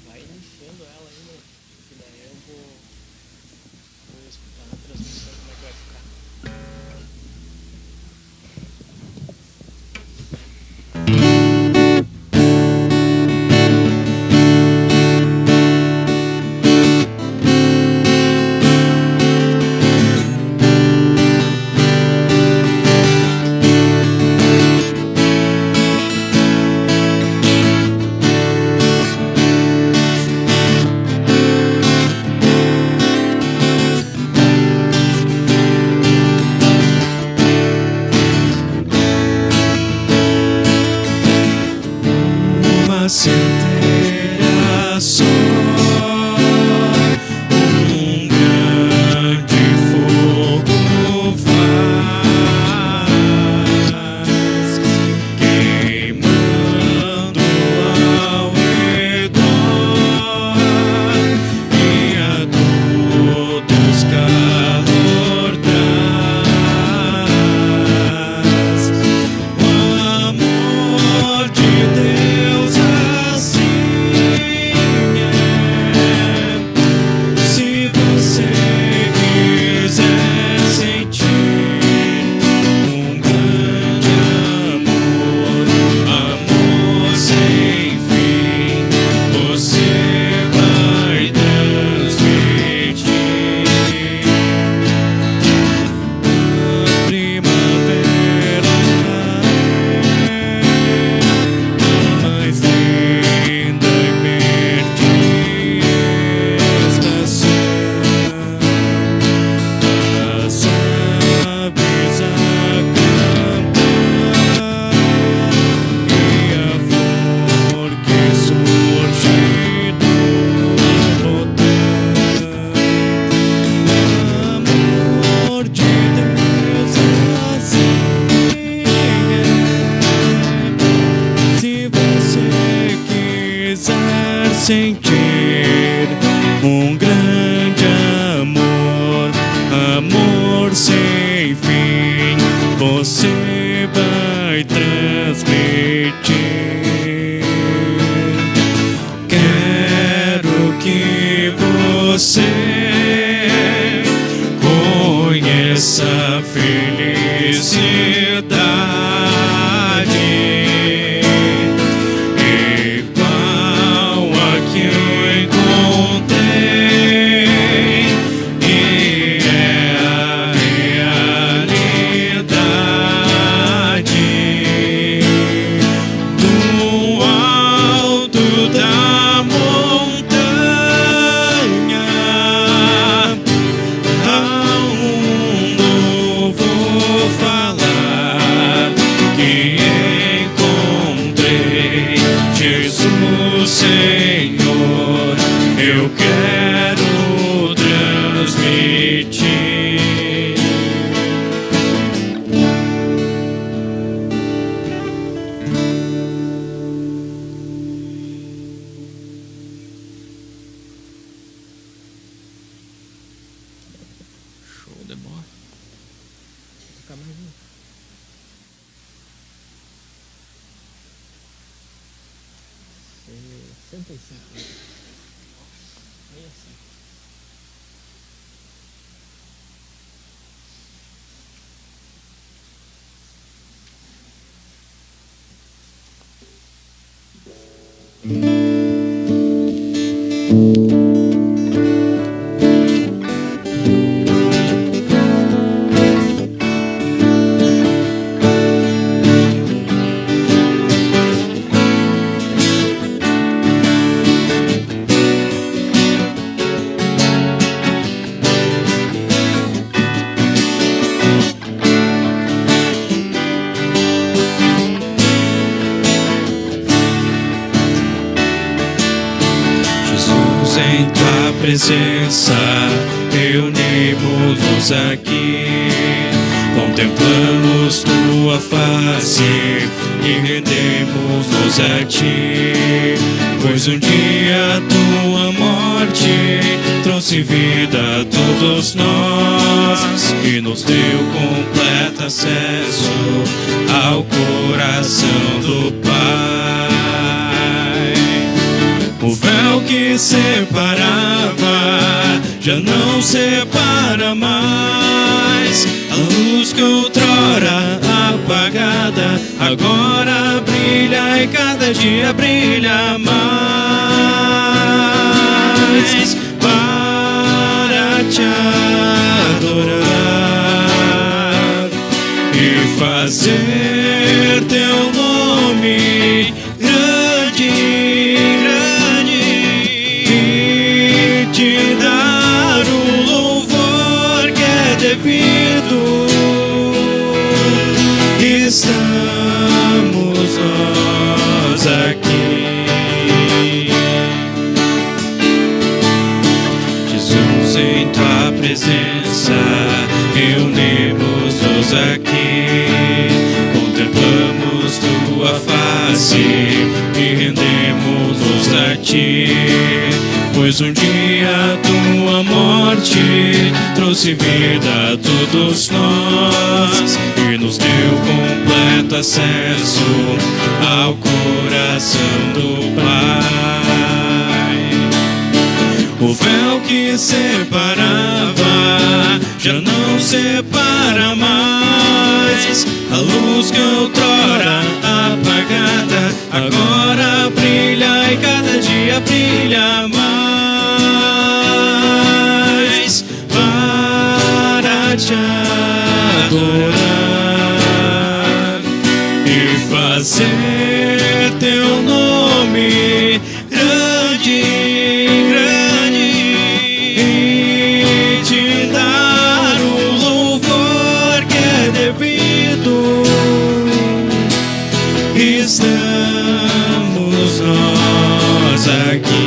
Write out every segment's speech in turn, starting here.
Vai enchendo ela ainda, que daí eu vou escutar na transmissão como é que vai ficar. Centeira só, grande fogo faz, queimando ao redor e a todos calor traz. O amor de Deus sentir um grande amor, amor sem fim, você vai transmitir. Quero que você conheça a felicidade que eu encontrei, e é a realidade do alto da montanha. Ao mundo vou falar que encontrei Jesus Senhor, eu quero transmitir. Show de bola. Vou tocar mais um. É 65. 65. Em tua presença reunimos-nos aqui, contemplamos tua face e rendemos-nos a ti. Pois um dia a tua morte trouxe vida a todos nós e nos deu completo acesso ao coração do Pai. O véu que separava já não separa mais. A luz que outrora apagada agora brilha e cada dia brilha mais para te adorar e fazer teu nome grande, grande, e te dar o louvor que é devido. Estamos nós aqui, Jesus, em tua presença reunimos-nos aqui, contemplamos tua face e rendemos-nos a ti. Pois um dia a tua morte trouxe vida a todos nós e nos deu completo acesso ao coração do Pai. O véu que separava já não separa mais. A luz que outrora apagada agora brilha e cada dia brilha mais para te adorar e fazer teu nome grande, grande, e te dar o louvor que é devido. Estamos nós aqui.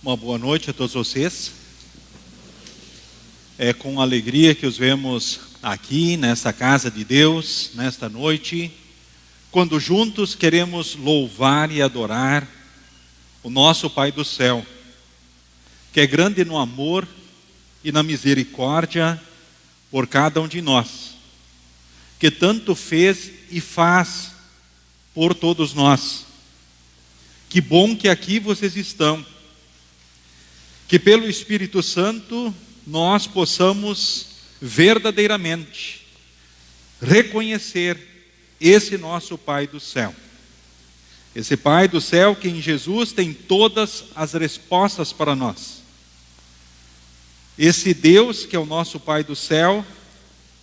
Uma boa noite a todos vocês. É com alegria que os vemos aqui nesta casa de Deus, nesta noite, quando juntos queremos louvar e adorar o nosso Pai do céu, que é grande no amor e na misericórdia por cada um de nós, que tanto fez e faz por todos nós. Que bom que aqui vocês estão. Que pelo Espírito Santo nós possamos verdadeiramente reconhecer esse nosso Pai do céu. Esse Pai do céu que em Jesus tem todas as respostas para nós. Esse Deus que é o nosso Pai do céu,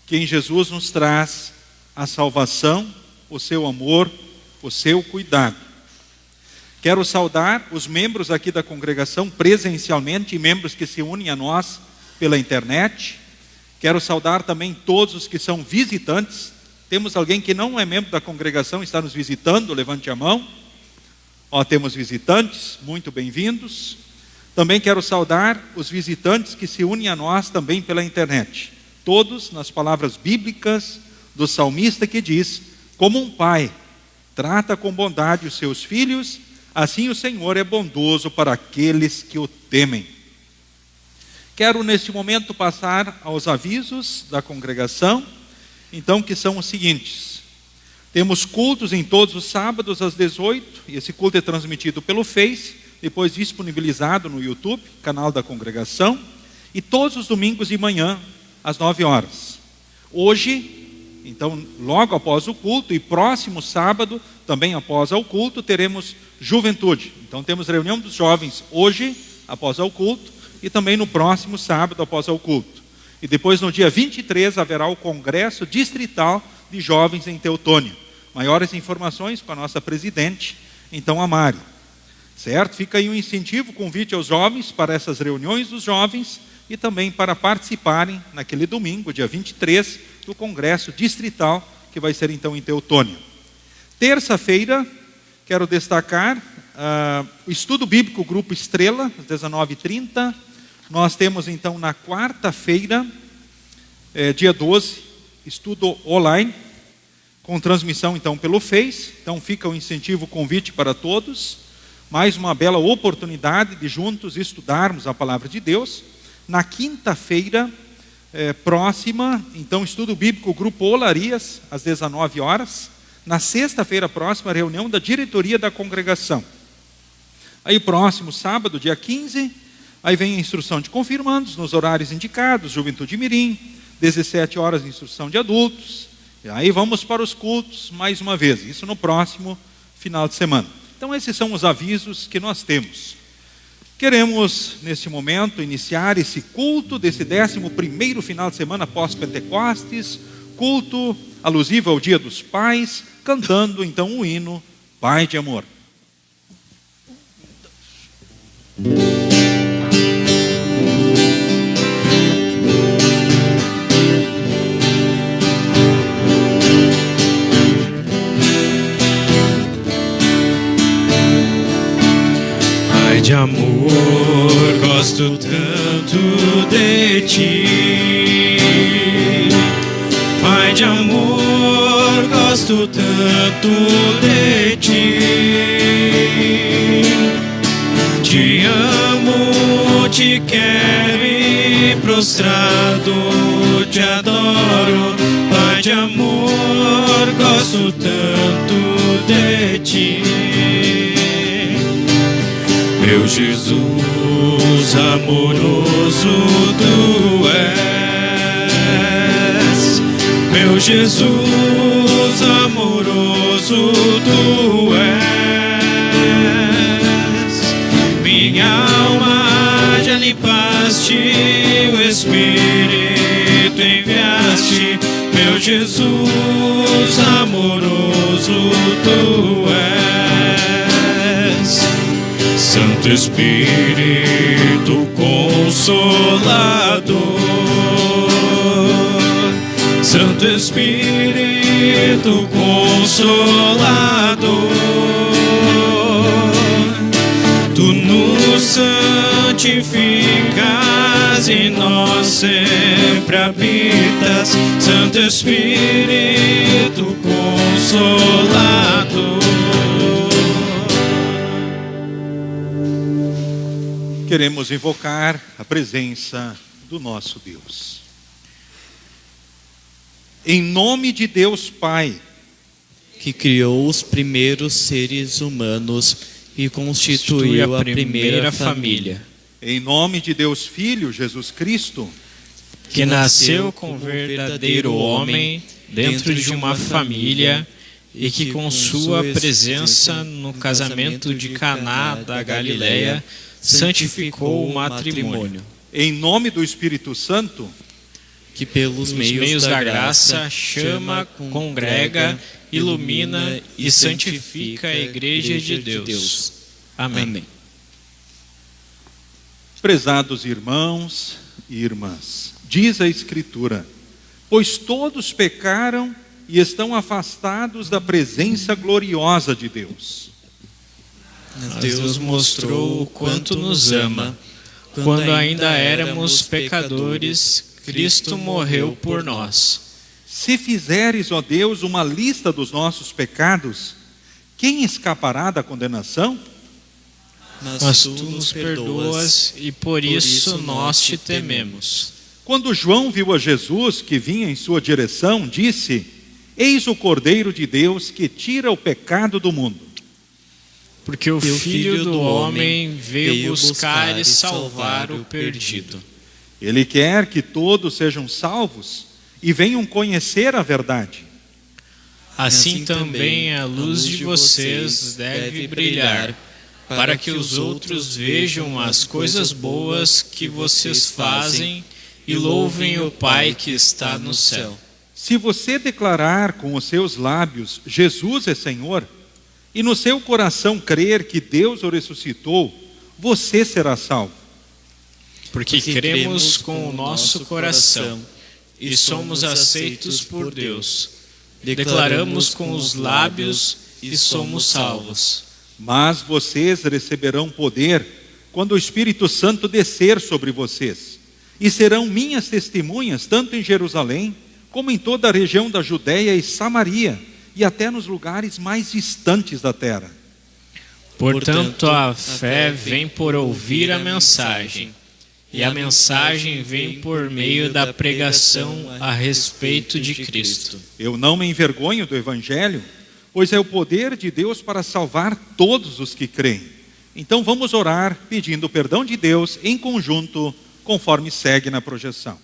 que em Jesus nos traz a salvação, o seu amor, o seu cuidado. Quero saudar os membros aqui da congregação presencialmente e membros que se unem a nós pela internet. Quero saudar também todos os que são visitantes. Temos alguém que não é membro da congregação, está nos visitando, levante a mão. Temos visitantes, muito bem-vindos. Também quero saudar os visitantes que se unem a nós também pela internet. Todos nas palavras bíblicas do salmista que diz: como um pai trata com bondade os seus filhos, assim o Senhor é bondoso para aqueles que o temem. Quero neste momento passar aos avisos da congregação, então, que são os seguintes. Temos cultos em todos os sábados às 18, e esse culto é transmitido pelo Face, depois disponibilizado no YouTube, canal da congregação, e todos os domingos de manhã às 9 horas. Hoje, então, logo após o culto e próximo sábado, também após o culto, teremos juventude. Então temos reunião dos jovens hoje, após o culto, e também no próximo sábado, após o culto. E depois no dia 23 haverá o congresso distrital de jovens em Teutônia. Maiores informações com a nossa presidente, então a Mari. Certo? Fica aí um incentivo, convite aos jovens para essas reuniões dos jovens e também para participarem naquele domingo, dia 23, do Congresso Distrital, que vai ser então em Teutônia. Terça-feira, quero destacar o estudo bíblico Grupo Estrela, às 19h30. Nós temos então na quarta-feira, dia 12, estudo online, com transmissão então pelo Face. Então fica o incentivo, o convite para todos. Mais uma bela oportunidade de juntos estudarmos a palavra de Deus. Na quinta-feira próxima, então estudo bíblico Grupo Olarias, às 19 horas. Na sexta-feira próxima, a reunião da diretoria da congregação. Aí próximo sábado, dia 15, aí vem a instrução de confirmandos nos horários indicados, Juventude Mirim, 17 horas instrução de adultos. E aí vamos para os cultos mais uma vez, isso no próximo final de semana. Então esses são os avisos que nós temos. Queremos, neste momento, iniciar esse culto desse 11º final de semana pós-Pentecostes, culto alusivo ao Dia dos Pais, cantando então o hino Pai de Amor. Pai de amor, gosto tanto de ti. Pai de amor, gosto tanto de ti. Te amo, te quero e prostrado te adoro. Pai de amor, gosto tanto de ti. Meu Jesus amoroso tu és. Meu Jesus amoroso tu és. Minha alma já limpaste, o Espírito enviaste. Meu Jesus amoroso tu és. Santo Espírito Consolador, Santo Espírito Consolador, Tu nos santificas e nós sempre habitas. Santo Espírito Consolador. Queremos invocar a presença do nosso Deus. Em nome de Deus Pai, que criou os primeiros seres humanos e constituiu a primeira família. Em nome de Deus Filho, Jesus Cristo, que nasceu com verdadeiro homem dentro de uma família e que com sua presença no casamento de Caná da Galileia santificou o matrimônio. Em nome do Espírito Santo, que pelos meios da graça chama, congrega, ilumina e santifica a Igreja de Deus. Amém. Prezados irmãos e irmãs, diz a Escritura: pois todos pecaram e estão afastados da presença gloriosa de Deus. Mas Deus mostrou o quanto nos ama. Quando ainda éramos pecadores, Cristo morreu por nós. Se fizeres, ó Deus, uma lista dos nossos pecados, quem escapará da condenação? Mas Tu nos perdoas e por isso nós te tememos. Quando João viu a Jesus que vinha em sua direção, disse: eis o Cordeiro de Deus que tira o pecado do mundo. Porque o Filho do Homem veio buscar e salvar o perdido. Ele quer que todos sejam salvos e venham conhecer a verdade. Assim também a luz de vocês deve brilhar, para que os outros vejam as coisas boas que vocês fazem e louvem o Pai que está no céu. Se você declarar com os seus lábios, Jesus é Senhor, e no seu coração crer que Deus o ressuscitou, você será salvo. Porque cremos com o nosso coração e somos aceitos por Deus. Declaramos com os lábios e somos salvos. Mas vocês receberão poder quando o Espírito Santo descer sobre vocês, e serão minhas testemunhas tanto em Jerusalém, como em toda a região da Judéia e Samaria, e até nos lugares mais distantes da terra. Portanto, a fé vem por ouvir a mensagem, e a mensagem vem por meio da pregação a respeito de Cristo. Eu não me envergonho do Evangelho, pois é o poder de Deus para salvar todos os que creem. Então vamos orar pedindo o perdão de Deus em conjunto, conforme segue na projeção.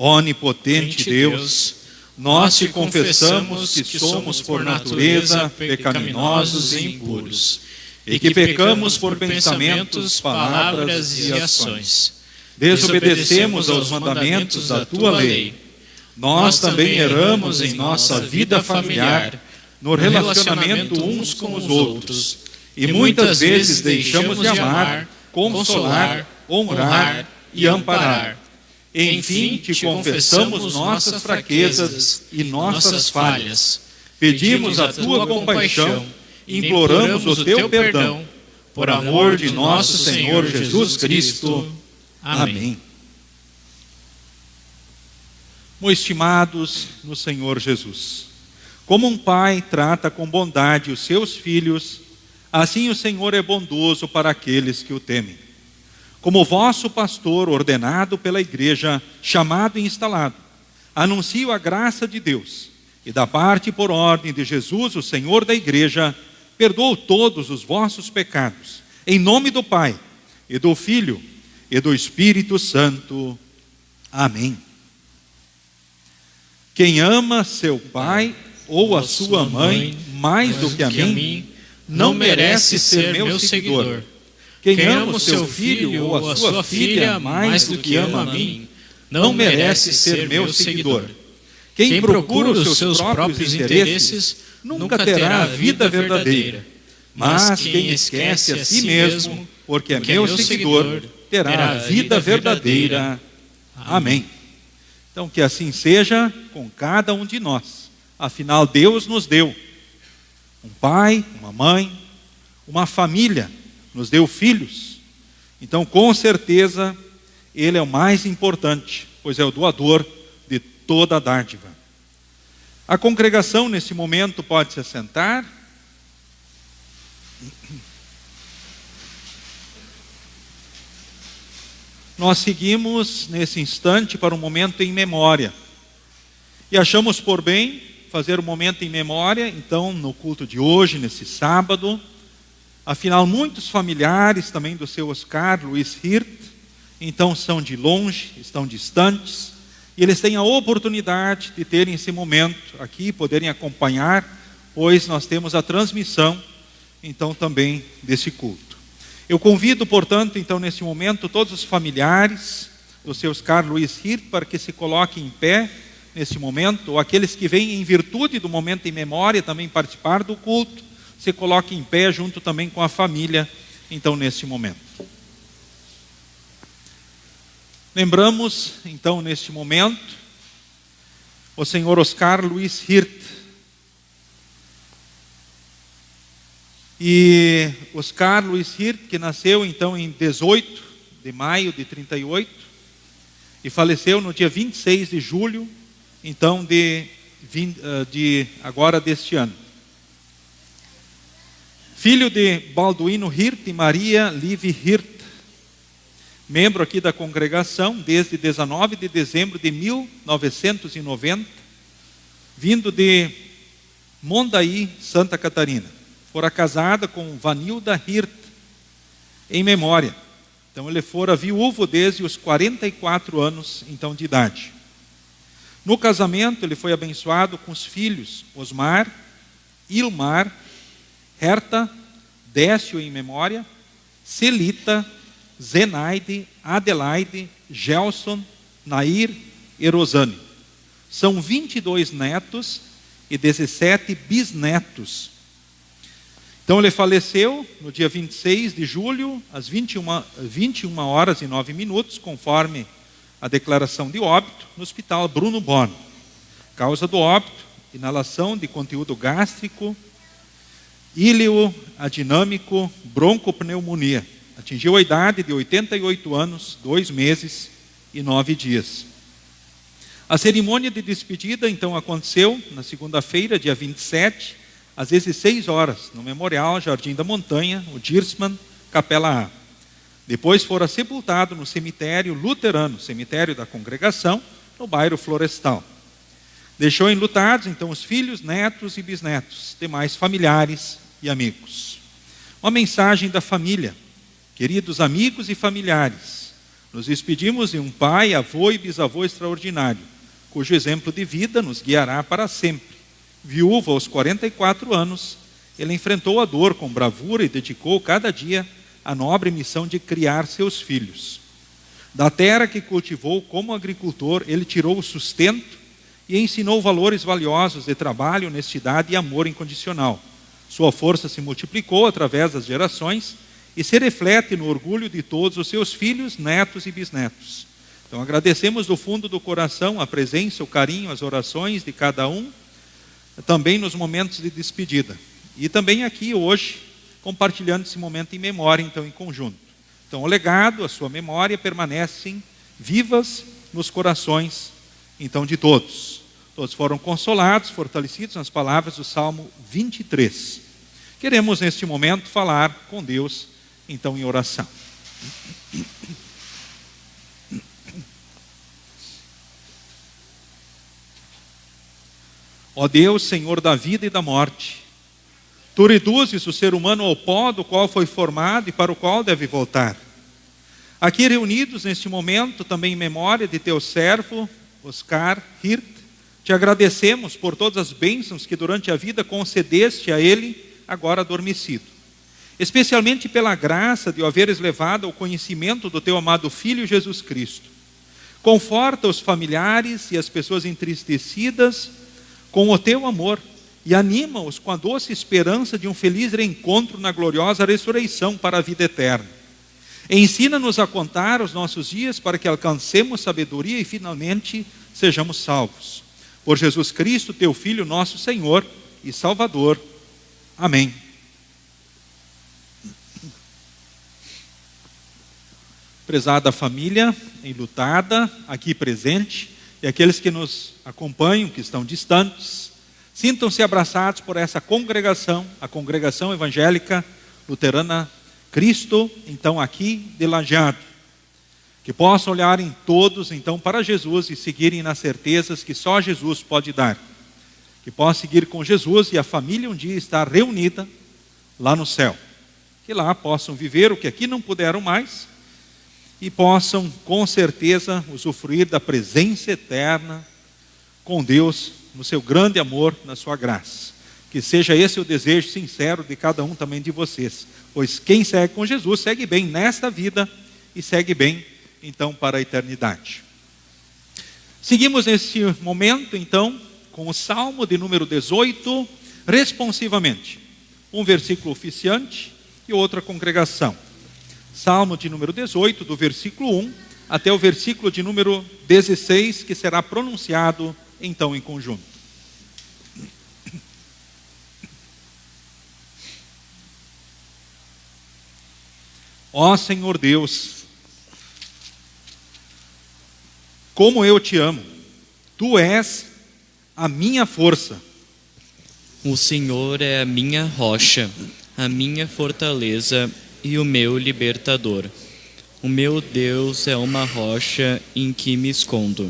Onipotente Deus, nós te confessamos que somos por natureza pecaminosos e impuros, e que pecamos por pensamentos, palavras e ações. Desobedecemos aos mandamentos da tua lei. Nós também erramos em nossa vida familiar, no relacionamento uns com os outros, e muitas vezes deixamos de amar, consolar, honrar e amparar. Enfim, te confessamos nossas fraquezas e nossas falhas. Pedimos a tua compaixão, imploramos o teu perdão, por amor de nosso Senhor Jesus Cristo. Amém. Meus estimados no Senhor Jesus, como um pai trata com bondade os seus filhos, assim o Senhor é bondoso para aqueles que o temem. Como vosso pastor ordenado pela igreja, chamado e instalado, anuncio a graça de Deus, e da parte por ordem de Jesus, o Senhor da igreja, perdoo todos os vossos pecados, em nome do Pai, e do Filho, e do Espírito Santo. Amém. Quem ama seu pai ou a sua mãe mais do que a mim, não merece ser meu seguidor. Quem ama o seu filho ou a sua filha mais do que ama a mim, não merece ser meu seguidor. Quem procura os seus próprios interesses nunca terá a vida verdadeira. Mas quem esquece a si mesmo, porque é meu seguidor, terá a vida verdadeira. Amém. Então que assim seja com cada um de nós. Afinal, Deus nos deu um pai, uma mãe, uma família, nos deu filhos. Então, com certeza, Ele é o mais importante, pois é o doador de toda a dádiva. A congregação, nesse momento, pode se assentar. Nós seguimos, nesse instante, para um momento em memória. E achamos por bem fazer um momento em memória, então, no culto de hoje, nesse sábado. Afinal, muitos familiares também do seu Oscar Luiz Hirt, então são de longe, estão distantes, e eles têm a oportunidade de terem esse momento aqui, poderem acompanhar, pois nós temos a transmissão, então também desse culto. Eu convido, portanto, então nesse momento, todos os familiares do seu Oscar Luiz Hirt para que se coloquem em pé nesse momento, ou aqueles que vêm em virtude do momento em memória também participar do culto, se coloque em pé junto também com a família, então, neste momento. Lembramos, então, neste momento, o senhor Oscar Luiz Hirt. E Oscar Luiz Hirt, que nasceu, então, em 18 de maio de 38, e faleceu no dia 26 de julho, então, agora deste ano. Filho de Balduino Hirt e Maria Live Hirt, membro aqui da congregação desde 19 de dezembro de 1990, vindo de Mondaí, Santa Catarina. Fora casada com Vanilda Hirt, em memória. Então ele fora viúvo desde os 44 anos então, de idade. No casamento ele foi abençoado com os filhos Osmar, Ilmar, Herta, Décio em memória, Celita, Zenaide, Adelaide, Gelson, Nair, e Rosane. São 22 netos e 17 bisnetos. Então ele faleceu no dia 26 de julho, às 21 horas e 9 minutos, conforme a declaração de óbito, no Hospital Bruno Born. Causa do óbito: inalação de conteúdo gástrico, ileo-adinâmico, broncopneumonia. Atingiu a idade de 88 anos, 2 meses e 9 dias. A cerimônia de despedida, então, aconteceu na segunda-feira, dia 27, às 16 horas, no Memorial Jardim da Montanha, o Dirsman, Capela A. Depois fora sepultado no cemitério luterano, cemitério da congregação, no bairro Florestal. Deixou enlutados, então, os filhos, netos e bisnetos, demais familiares e amigos. Uma mensagem da família. Queridos amigos e familiares, nos despedimos de um pai, avô e bisavô extraordinário, cujo exemplo de vida nos guiará para sempre. Viúvo aos 44 anos, ele enfrentou a dor com bravura e dedicou cada dia a nobre missão de criar seus filhos. Da terra que cultivou como agricultor, ele tirou o sustento e ensinou valores valiosos de trabalho, honestidade e amor incondicional. Sua força se multiplicou através das gerações e se reflete no orgulho de todos os seus filhos, netos e bisnetos. Então agradecemos do fundo do coração a presença, o carinho, as orações de cada um, também nos momentos de despedida. E também aqui hoje, compartilhando esse momento em memória, então em conjunto. Então o legado, a sua memória permanecem vivas nos corações, então, de todos. Todos foram consolados, fortalecidos nas palavras do Salmo 23. Queremos neste momento falar com Deus, então em oração. Ó Deus, Senhor da vida e da morte, Tu reduzes o ser humano ao pó do qual foi formado e para o qual deve voltar. Aqui reunidos neste momento, também em memória de Teu servo, Oscar Hirt, Te agradecemos por todas as bênçãos que durante a vida concedeste a ele, agora adormecido. Especialmente pela graça de o haveres levado ao conhecimento do Teu amado Filho Jesus Cristo. Conforta os familiares e as pessoas entristecidas com o Teu amor e anima-os com a doce esperança de um feliz reencontro na gloriosa ressurreição para a vida eterna. Ensina-nos a contar os nossos dias para que alcancemos sabedoria e finalmente sejamos salvos. Por Jesus Cristo, Teu Filho, nosso Senhor e Salvador. Amém. Prezada família enlutada, aqui presente, e aqueles que nos acompanham, que estão distantes, sintam-se abraçados por essa congregação, a Congregação Evangélica Luterana Cristo, então aqui de Lajeado. Que possam olhar em todos, então, para Jesus e seguirem nas certezas que só Jesus pode dar. Que possam seguir com Jesus e a família um dia estar reunida lá no céu. Que lá possam viver o que aqui não puderam mais e possam, com certeza, usufruir da presença eterna com Deus, no seu grande amor, na sua graça. Que seja esse o desejo sincero de cada um também de vocês. Pois quem segue com Jesus, segue bem nesta vida e segue bem, então, para a eternidade. Seguimos nesse momento, então, com o Salmo de número 18, responsivamente. Um versículo oficiante e outra congregação. Salmo de número 18, do versículo 1 até o versículo de número 16, que será pronunciado, então, em conjunto. Ó Senhor Deus, como eu te amo, Tu és a minha força. O Senhor é a minha rocha, a minha fortaleza e o meu libertador. O meu Deus é uma rocha em que me escondo.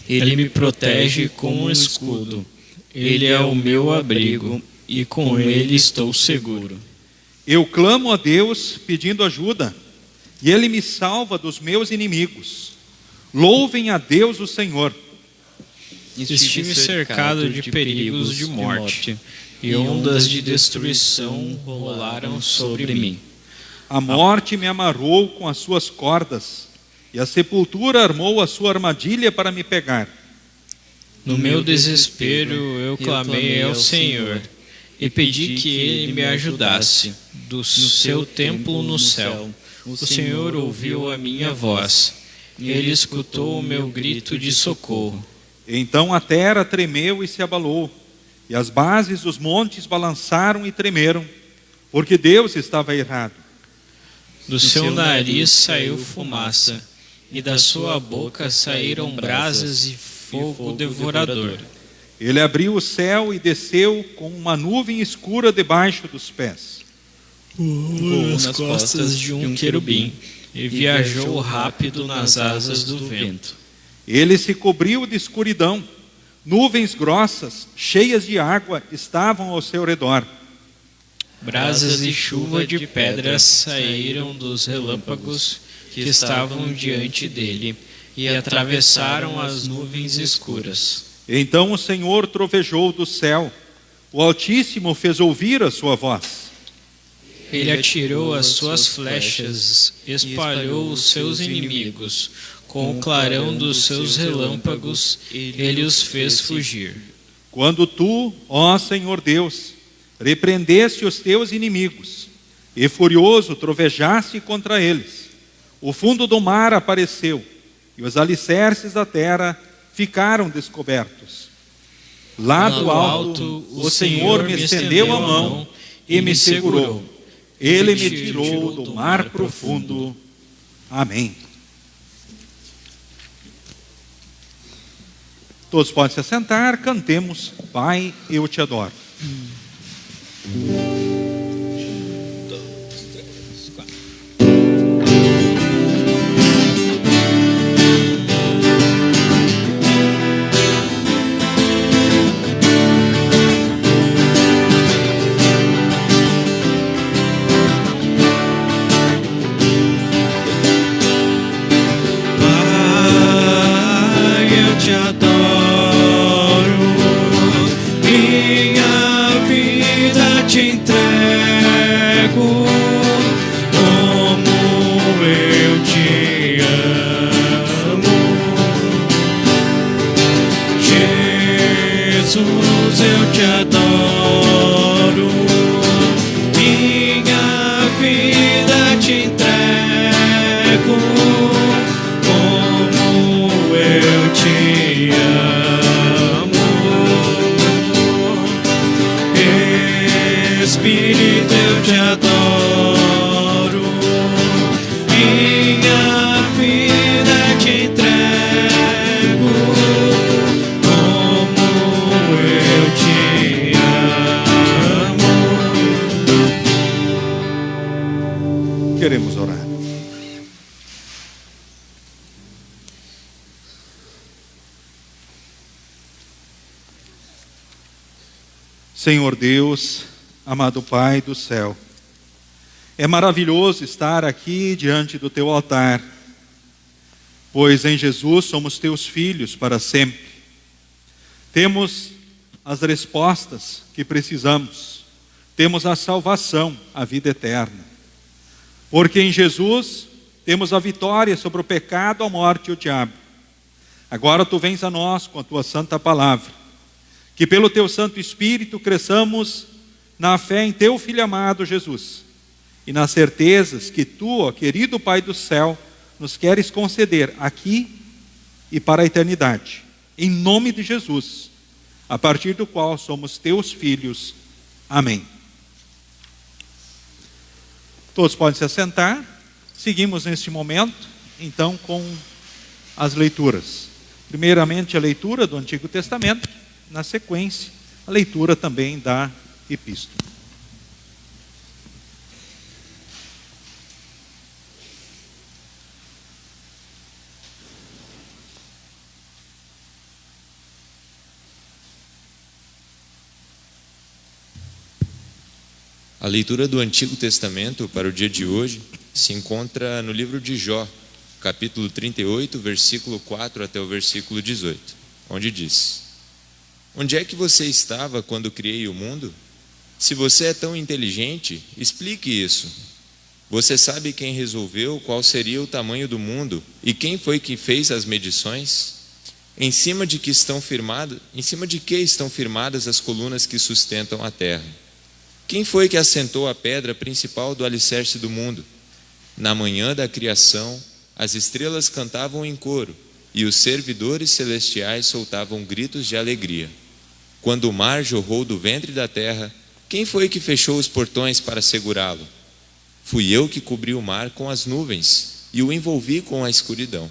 Ele me protege com um escudo. Ele é o meu abrigo e com ele estou seguro. Eu clamo a Deus pedindo ajuda, e Ele me salva dos meus inimigos. Louvem a Deus o Senhor. Estive cercado de perigos de morte, e ondas de destruição rolaram sobre mim. A morte me amarrou com as suas cordas, e a sepultura armou a sua armadilha para me pegar. No meu desespero eu clamei ao Senhor e pedi que Ele me ajudasse. Do seu templo no céu, o Senhor ouviu a minha voz. Ele escutou o meu grito de socorro. Então a terra tremeu e se abalou, e as bases dos montes balançaram e tremeram, porque Deus estava irado. Do seu nariz saiu fumaça, e da sua boca saíram brasas e fogo devorador. Ele abriu o céu e desceu com uma nuvem escura debaixo dos pés. Voou nas costas de um querubim e viajou rápido nas asas do vento. Ele se cobriu de escuridão, nuvens grossas, cheias de água, estavam ao seu redor. Brasas e chuva de pedras saíram dos relâmpagos que estavam diante dele e atravessaram as nuvens escuras. Então o Senhor trovejou do céu, o Altíssimo fez ouvir a sua voz. Ele atirou as suas flechas, espalhou os seus inimigos, com o clarão dos seus relâmpagos, ele os fez fugir. Quando tu, ó Senhor Deus, repreendeste os teus inimigos, e furioso trovejaste contra eles, o fundo do mar apareceu, e os alicerces da terra ficaram descobertos. Lá do alto, o Senhor me estendeu a mão e me segurou. Ele me tirou do mar profundo. Amém. Todos podem se assentar, cantemos Pai, eu te adoro. Te adoro, minha vida te entrego, como eu te amo. Jesus, eu te adoro, minha vida te entrego, como eu te amo. Espírito, eu te adoro, minha vida te entrego, como eu te amo. Queremos orar. Senhor Deus, amado Pai do céu, é maravilhoso estar aqui diante do teu altar, pois em Jesus somos teus filhos para sempre. Temos as respostas que precisamos, temos a salvação, a vida eterna, porque em Jesus temos a vitória sobre o pecado, a morte e o diabo. Agora tu vens a nós com a tua santa palavra, que pelo teu Santo Espírito cresçamos na fé em teu Filho amado Jesus e nas certezas que tu, ó querido Pai do céu, nos queres conceder aqui e para a eternidade, em nome de Jesus, a partir do qual somos teus filhos. Amém. Todos podem se assentar. Seguimos neste momento, então, com as leituras. Primeiramente a leitura do Antigo Testamento, na sequência, a leitura também da Epístola. A leitura do Antigo Testamento para o dia de hoje se encontra no livro de Jó, capítulo 38, versículo 4 até o versículo 18, onde diz: Onde é que você estava quando criei o mundo? Se você é tão inteligente, explique isso. Você sabe quem resolveu qual seria o tamanho do mundo e quem foi que fez as medições? Em cima de que estão firmadas as colunas que sustentam a terra? Quem foi que assentou a pedra principal do alicerce do mundo? Na manhã da criação, as estrelas cantavam em coro e os servidores celestiais soltavam gritos de alegria. Quando o mar jorrou do ventre da terra, quem foi que fechou os portões para segurá-lo? Fui eu que cobri o mar com as nuvens e o envolvi com a escuridão.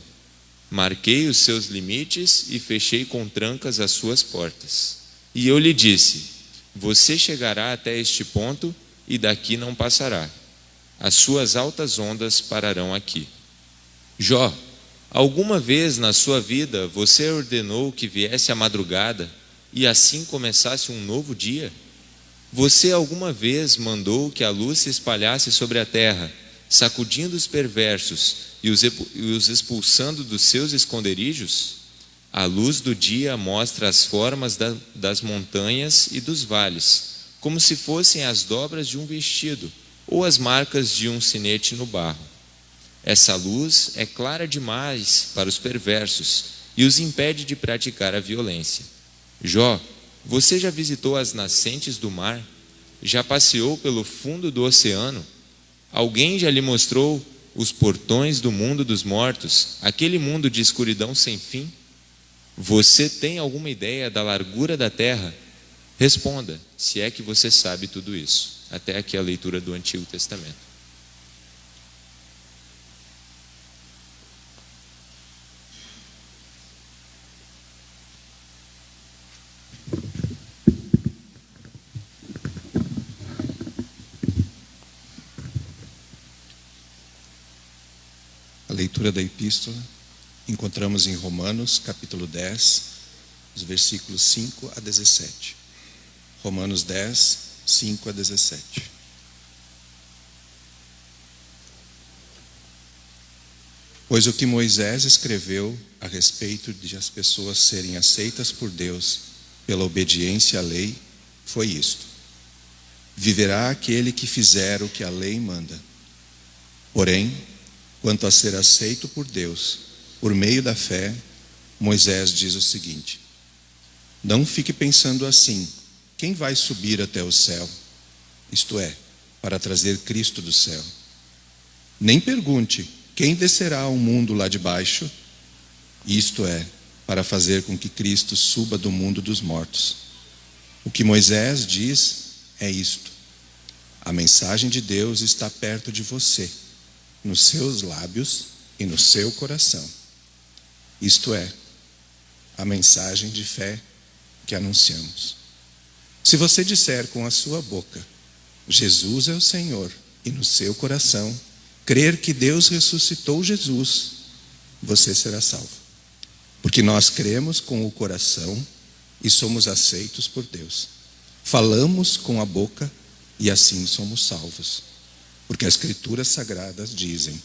Marquei os seus limites e fechei com trancas as suas portas. E eu lhe disse: você chegará até este ponto e daqui não passará. As suas altas ondas pararão aqui. Jó, alguma vez na sua vida você ordenou que viesse a madrugada e assim começasse um novo dia? Você alguma vez mandou que a luz se espalhasse sobre a terra, sacudindo os perversos e os expulsando dos seus esconderijos? A luz do dia mostra as formas das montanhas e dos vales, como se fossem as dobras de um vestido ou as marcas de um sinete no barro. Essa luz é clara demais para os perversos e os impede de praticar a violência. Jó, você já visitou as nascentes do mar? Já passeou pelo fundo do oceano? Alguém já lhe mostrou os portões do mundo dos mortos, aquele mundo de escuridão sem fim? Você tem alguma ideia da largura da terra? Responda, se é que você sabe tudo isso. Até aqui a leitura do Antigo Testamento. A leitura da epístola encontramos em Romanos, capítulo 10, os versículos 5 a 17. Romanos 10, 5 a 17. Pois o que Moisés escreveu a respeito de as pessoas serem aceitas por Deus pela obediência à lei foi isto: viverá aquele que fizer o que a lei manda. Porém, quanto a ser aceito por Deus por meio da fé, Moisés diz o seguinte: não fique pensando assim: quem vai subir até o céu? Isto é, para trazer Cristo do céu. Nem pergunte: quem descerá ao mundo lá de baixo? Isto é, para fazer com que Cristo suba do mundo dos mortos. O que Moisés diz é isto: a mensagem de Deus está perto de você, nos seus lábios e no seu coração. Isto é, a mensagem de fé que anunciamos. Se você disser com a sua boca: Jesus é o Senhor, e no seu coração crer que Deus ressuscitou Jesus, você será salvo. Porque nós cremos com o coração e somos aceitos por Deus. Falamos com a boca e assim somos salvos. Porque as Escrituras Sagradas dizem: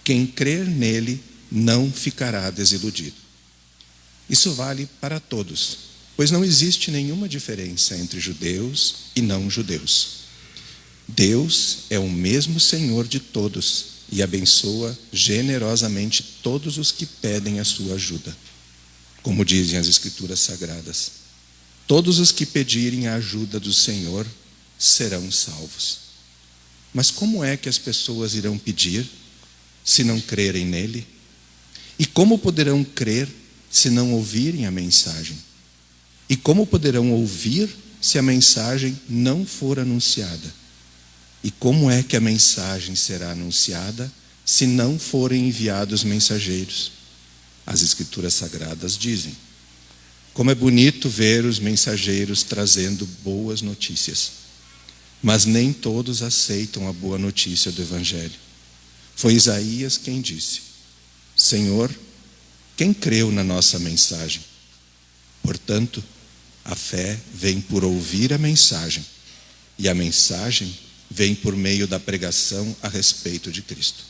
quem crer nele não ficará desiludido. Isso vale para todos, pois não existe nenhuma diferença entre judeus e não judeus. Deus é o mesmo Senhor de todos e abençoa generosamente todos os que pedem a sua ajuda. Como dizem as Escrituras Sagradas: todos os que pedirem a ajuda do Senhor serão salvos. Mas como é que as pessoas irão pedir se não crerem nele? E como poderão crer se não ouvirem a mensagem? E como poderão ouvir se a mensagem não for anunciada? E como é que a mensagem será anunciada se não forem enviados mensageiros? As Escrituras Sagradas dizem: como é bonito ver os mensageiros trazendo boas notícias. Mas nem todos aceitam a boa notícia do Evangelho. Foi Isaías quem disse: Senhor, quem creu na nossa mensagem? Portanto, a fé vem por ouvir a mensagem, e a mensagem vem por meio da pregação a respeito de Cristo.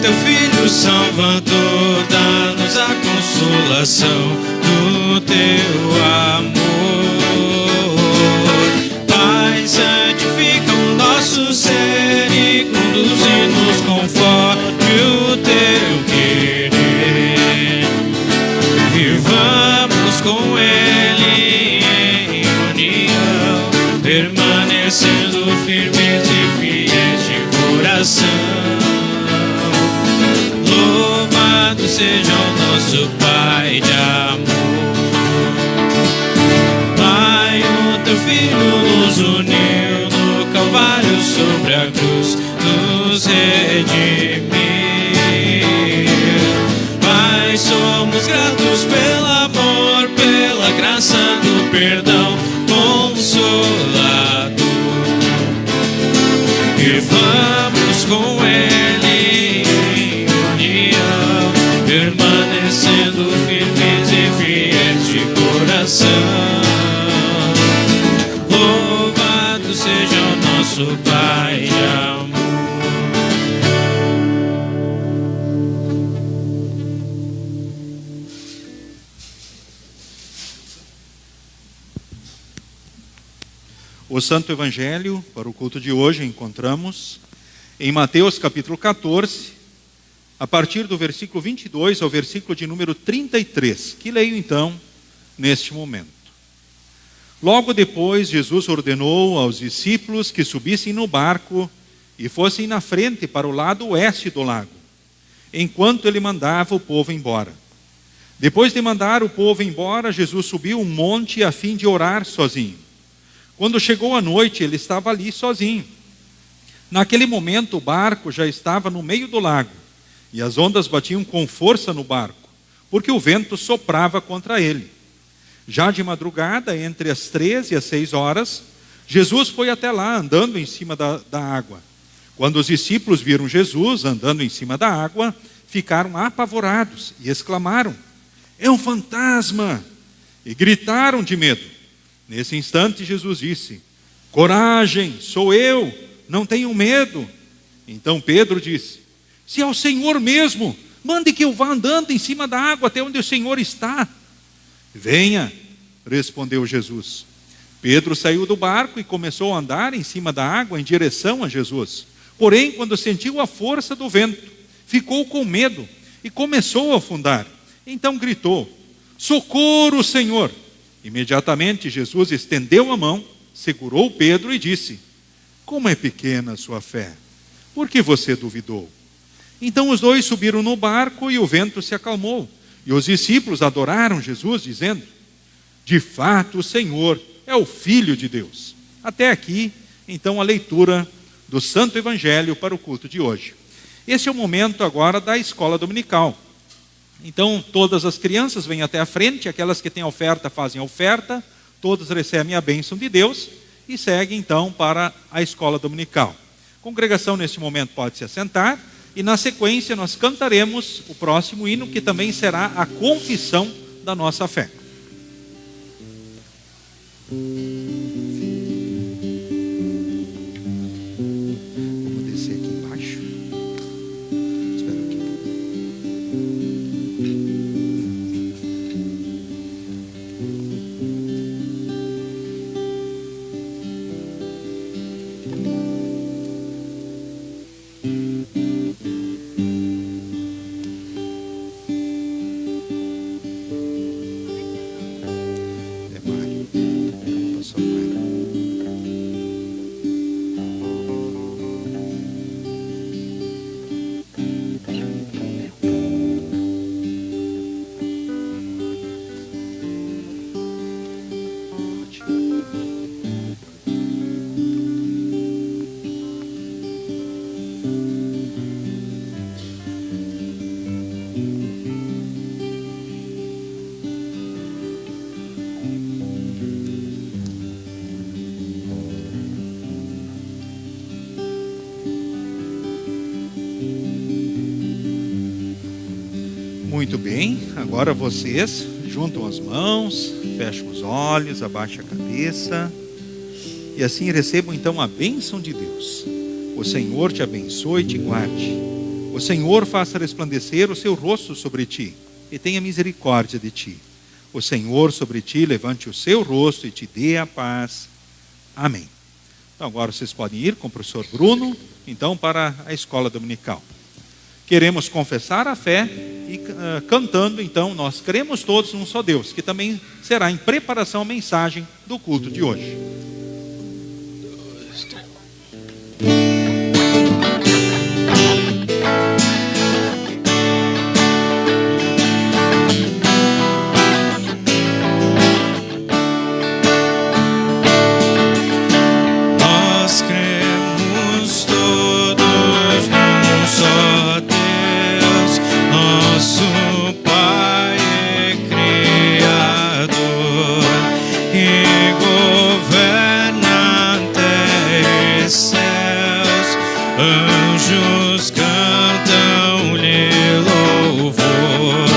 teu Filho Salvador, dá-nos a consolação do teu amor. Pai, santifica o nosso ser e conduze-nos conforme o teu querer. Vivamos com Ele em união, permanecendo firmes e fiéis de coração. Louvado seja o nosso Pai de amor. Pai, o teu Filho nos uniu no Calvário sobre a cruz, nos redimiu. Pai, somos gratos pelo amor, pela graça do perdão consolador. E vamos com Ele em união, permanecendo firmes e fiéis de coração. Louvado seja o nosso Pai de amor. O Santo Evangelho para o culto de hoje encontramos em Mateus capítulo 14, a partir do versículo 22 ao versículo de número 33, que leio então neste momento. Logo depois, Jesus ordenou aos discípulos que subissem no barco e fossem na frente para o lado oeste do lago, enquanto ele mandava o povo embora. Depois de mandar o povo embora, Jesus subiu um monte a fim de orar sozinho. Quando chegou a noite, ele estava ali sozinho. Naquele momento, o barco já estava no meio do lago, e as ondas batiam com força no barco, porque o vento soprava contra ele. Já de madrugada, entre as 3 e as 6 horas, Jesus foi até lá, andando em cima da água. Quando os discípulos viram Jesus andando em cima da água, ficaram apavorados e exclamaram: "É um fantasma!" E gritaram de medo. Nesse instante, Jesus disse: "Coragem, sou eu, não tenham medo." Então Pedro disse: "Se é o Senhor mesmo, mande que eu vá andando em cima da água até onde o Senhor está." "Venha", respondeu Jesus. Pedro saiu do barco e começou a andar em cima da água em direção a Jesus. Porém, quando sentiu a força do vento, ficou com medo e começou a afundar. Então gritou: "Socorro, Senhor!" Imediatamente Jesus estendeu a mão, segurou Pedro e disse: "Como é pequena a sua fé, por que você duvidou?" Então os dois subiram no barco e o vento se acalmou. E os discípulos adoraram Jesus, dizendo: "De fato, o Senhor é o Filho de Deus." Até aqui, então, a leitura do Santo Evangelho para o culto de hoje. Esse é o momento agora da escola dominical. Então, todas as crianças vêm até a frente, aquelas que têm oferta fazem a oferta, todas recebem a bênção de Deus e seguem então para a escola dominical. A congregação neste momento pode se assentar e na sequência nós cantaremos o próximo hino, que também será a confissão da nossa fé. Vamos descer aqui embaixo. Espera aqui. Muito bem, agora vocês juntam as mãos, fecham os olhos, abaixam a cabeça e assim recebam então a bênção de Deus. O Senhor te abençoe e te guarde. O Senhor faça resplandecer o seu rosto sobre ti e tenha misericórdia de ti. O Senhor sobre ti levante o seu rosto e te dê a paz. Amém. Então agora vocês podem ir com o professor Bruno, então, para a escola dominical. Queremos confessar a fé e cantando, então, nós cremos todos num só Deus, que também será em preparação à mensagem do culto de hoje. Nós cremos todos num só Deus, nosso Pai é Criador e governa a terra e céus. Anjos cantam-lhe louvor.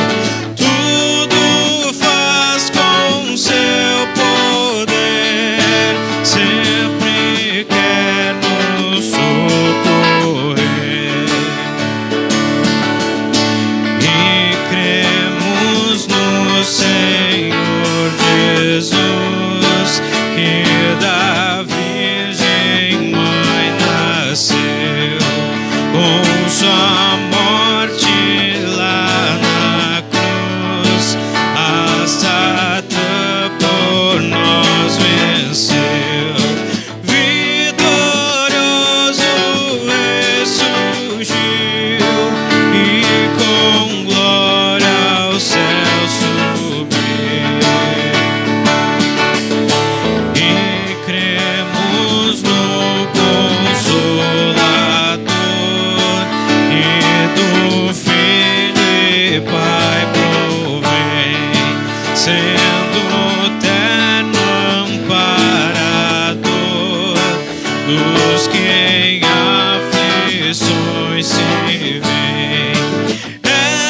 Tudo faz com seu poder, sempre quer nos socorrer. E cremos no Senhor Jesus, que da Virgem Mãe nasceu, com sua morte lá na cruz, a Satã por nós venceu. Vitorioso ressurgiu e com glória ao céu subiu. E cremos no Consolador, que do Filho e Pai provém, sendo terno amparador dos que em aflições se veem.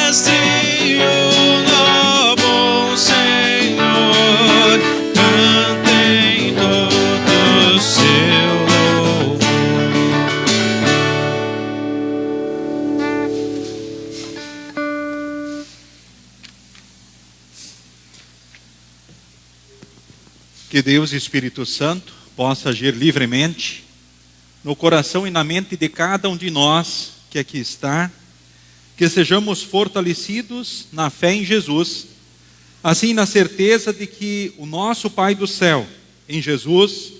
Este o bom Senhor, cantem todos seu louvor. Que Deus e Espírito Santo possa agir livremente no coração e na mente de cada um de nós que aqui está, que sejamos fortalecidos na fé em Jesus, assim na certeza de que o nosso Pai do céu, em Jesus,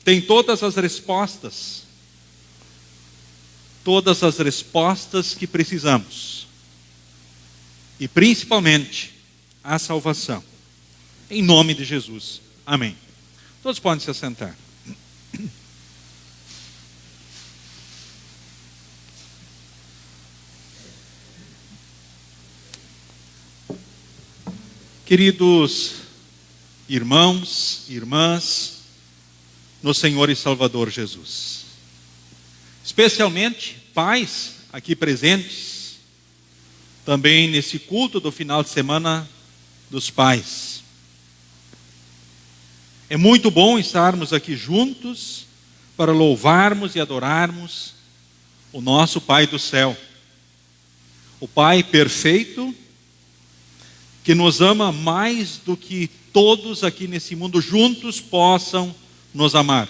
tem todas as respostas que precisamos, e principalmente a salvação, em nome de Jesus. Amém. Todos podem se assentar. Queridos irmãos, irmãs, no Senhor e Salvador Jesus, especialmente pais aqui presentes, também nesse culto do final de semana dos pais. É muito bom estarmos aqui juntos para louvarmos e adorarmos o nosso Pai do céu, o Pai perfeito, que nos ama mais do que todos aqui nesse mundo juntos possam nos amar.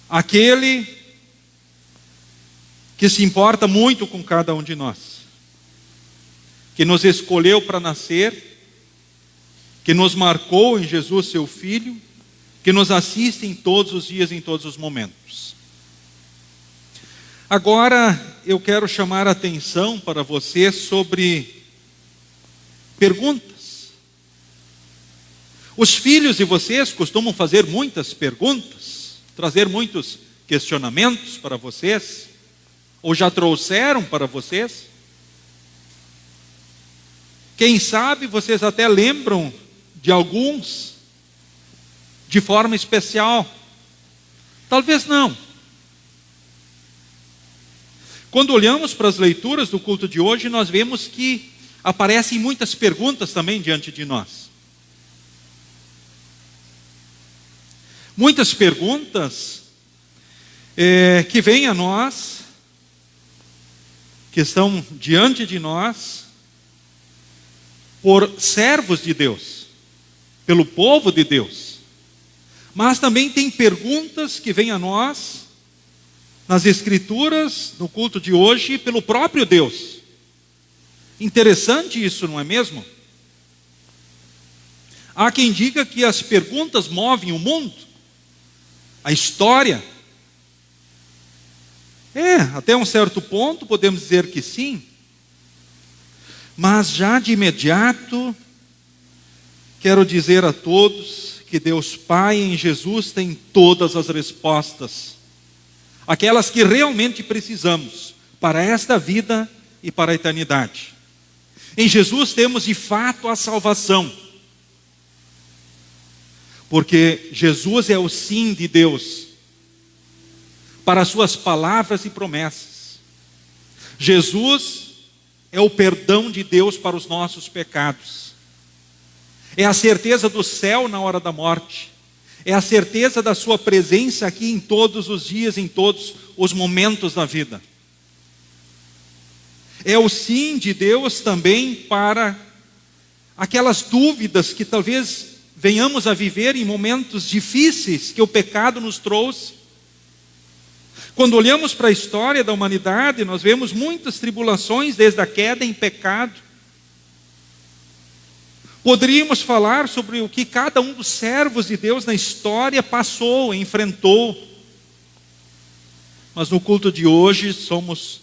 Aquele que se importa muito com cada um de nós, que nos escolheu para nascer, que nos marcou em Jesus, seu Filho, que nos assiste em todos os dias, em todos os momentos. Agora eu quero chamar a atenção para você sobre perguntas. Os filhos de vocês costumam fazer muitas perguntas, trazer muitos questionamentos para vocês, ou já trouxeram para vocês. Quem sabe vocês até lembram de alguns de forma especial. Talvez não. Quando olhamos para as leituras do culto de hoje, nós vemos que aparecem muitas perguntas também diante de nós. Muitas perguntas que vêm a nós que estão diante de nós por servos de Deus, pelo povo de Deus. Mas também tem perguntas que vêm a nós nas Escrituras, no culto de hoje, pelo próprio Deus. Interessante isso, não é mesmo? Há quem diga que as perguntas movem o mundo, a história. Até um certo ponto podemos dizer que sim. Mas já de imediato, quero dizer a todos que Deus Pai em Jesus tem todas as respostas. Aquelas que realmente precisamos para esta vida e para a eternidade. Em Jesus temos de fato a salvação. Porque Jesus é o sim de Deus para as suas palavras e promessas. Jesus é o perdão de Deus para os nossos pecados. É a certeza do céu na hora da morte. É a certeza da sua presença aqui em todos os dias, em todos os momentos da vida. É o sim de Deus também para aquelas dúvidas que talvez venhamos a viver em momentos difíceis que o pecado nos trouxe. Quando olhamos para a história da humanidade, nós vemos muitas tribulações desde a queda em pecado. Poderíamos falar sobre o que cada um dos servos de Deus na história passou, enfrentou. Mas no culto de hoje somos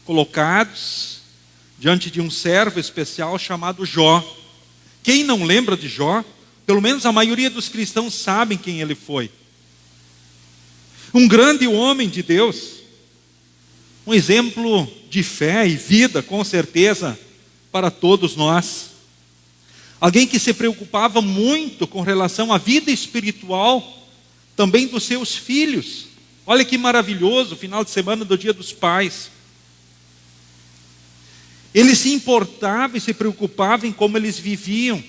colocados diante de um servo especial chamado Jó. Quem não lembra de Jó? Pelo menos a maioria dos cristãos sabem quem ele foi. Um grande homem de Deus, um exemplo de fé e vida, com certeza, para todos nós. Alguém que se preocupava muito com relação à vida espiritual, também dos seus filhos. Olha que maravilhoso, final de semana do Dia dos Pais. Ele se importava e se preocupava em como eles viviam.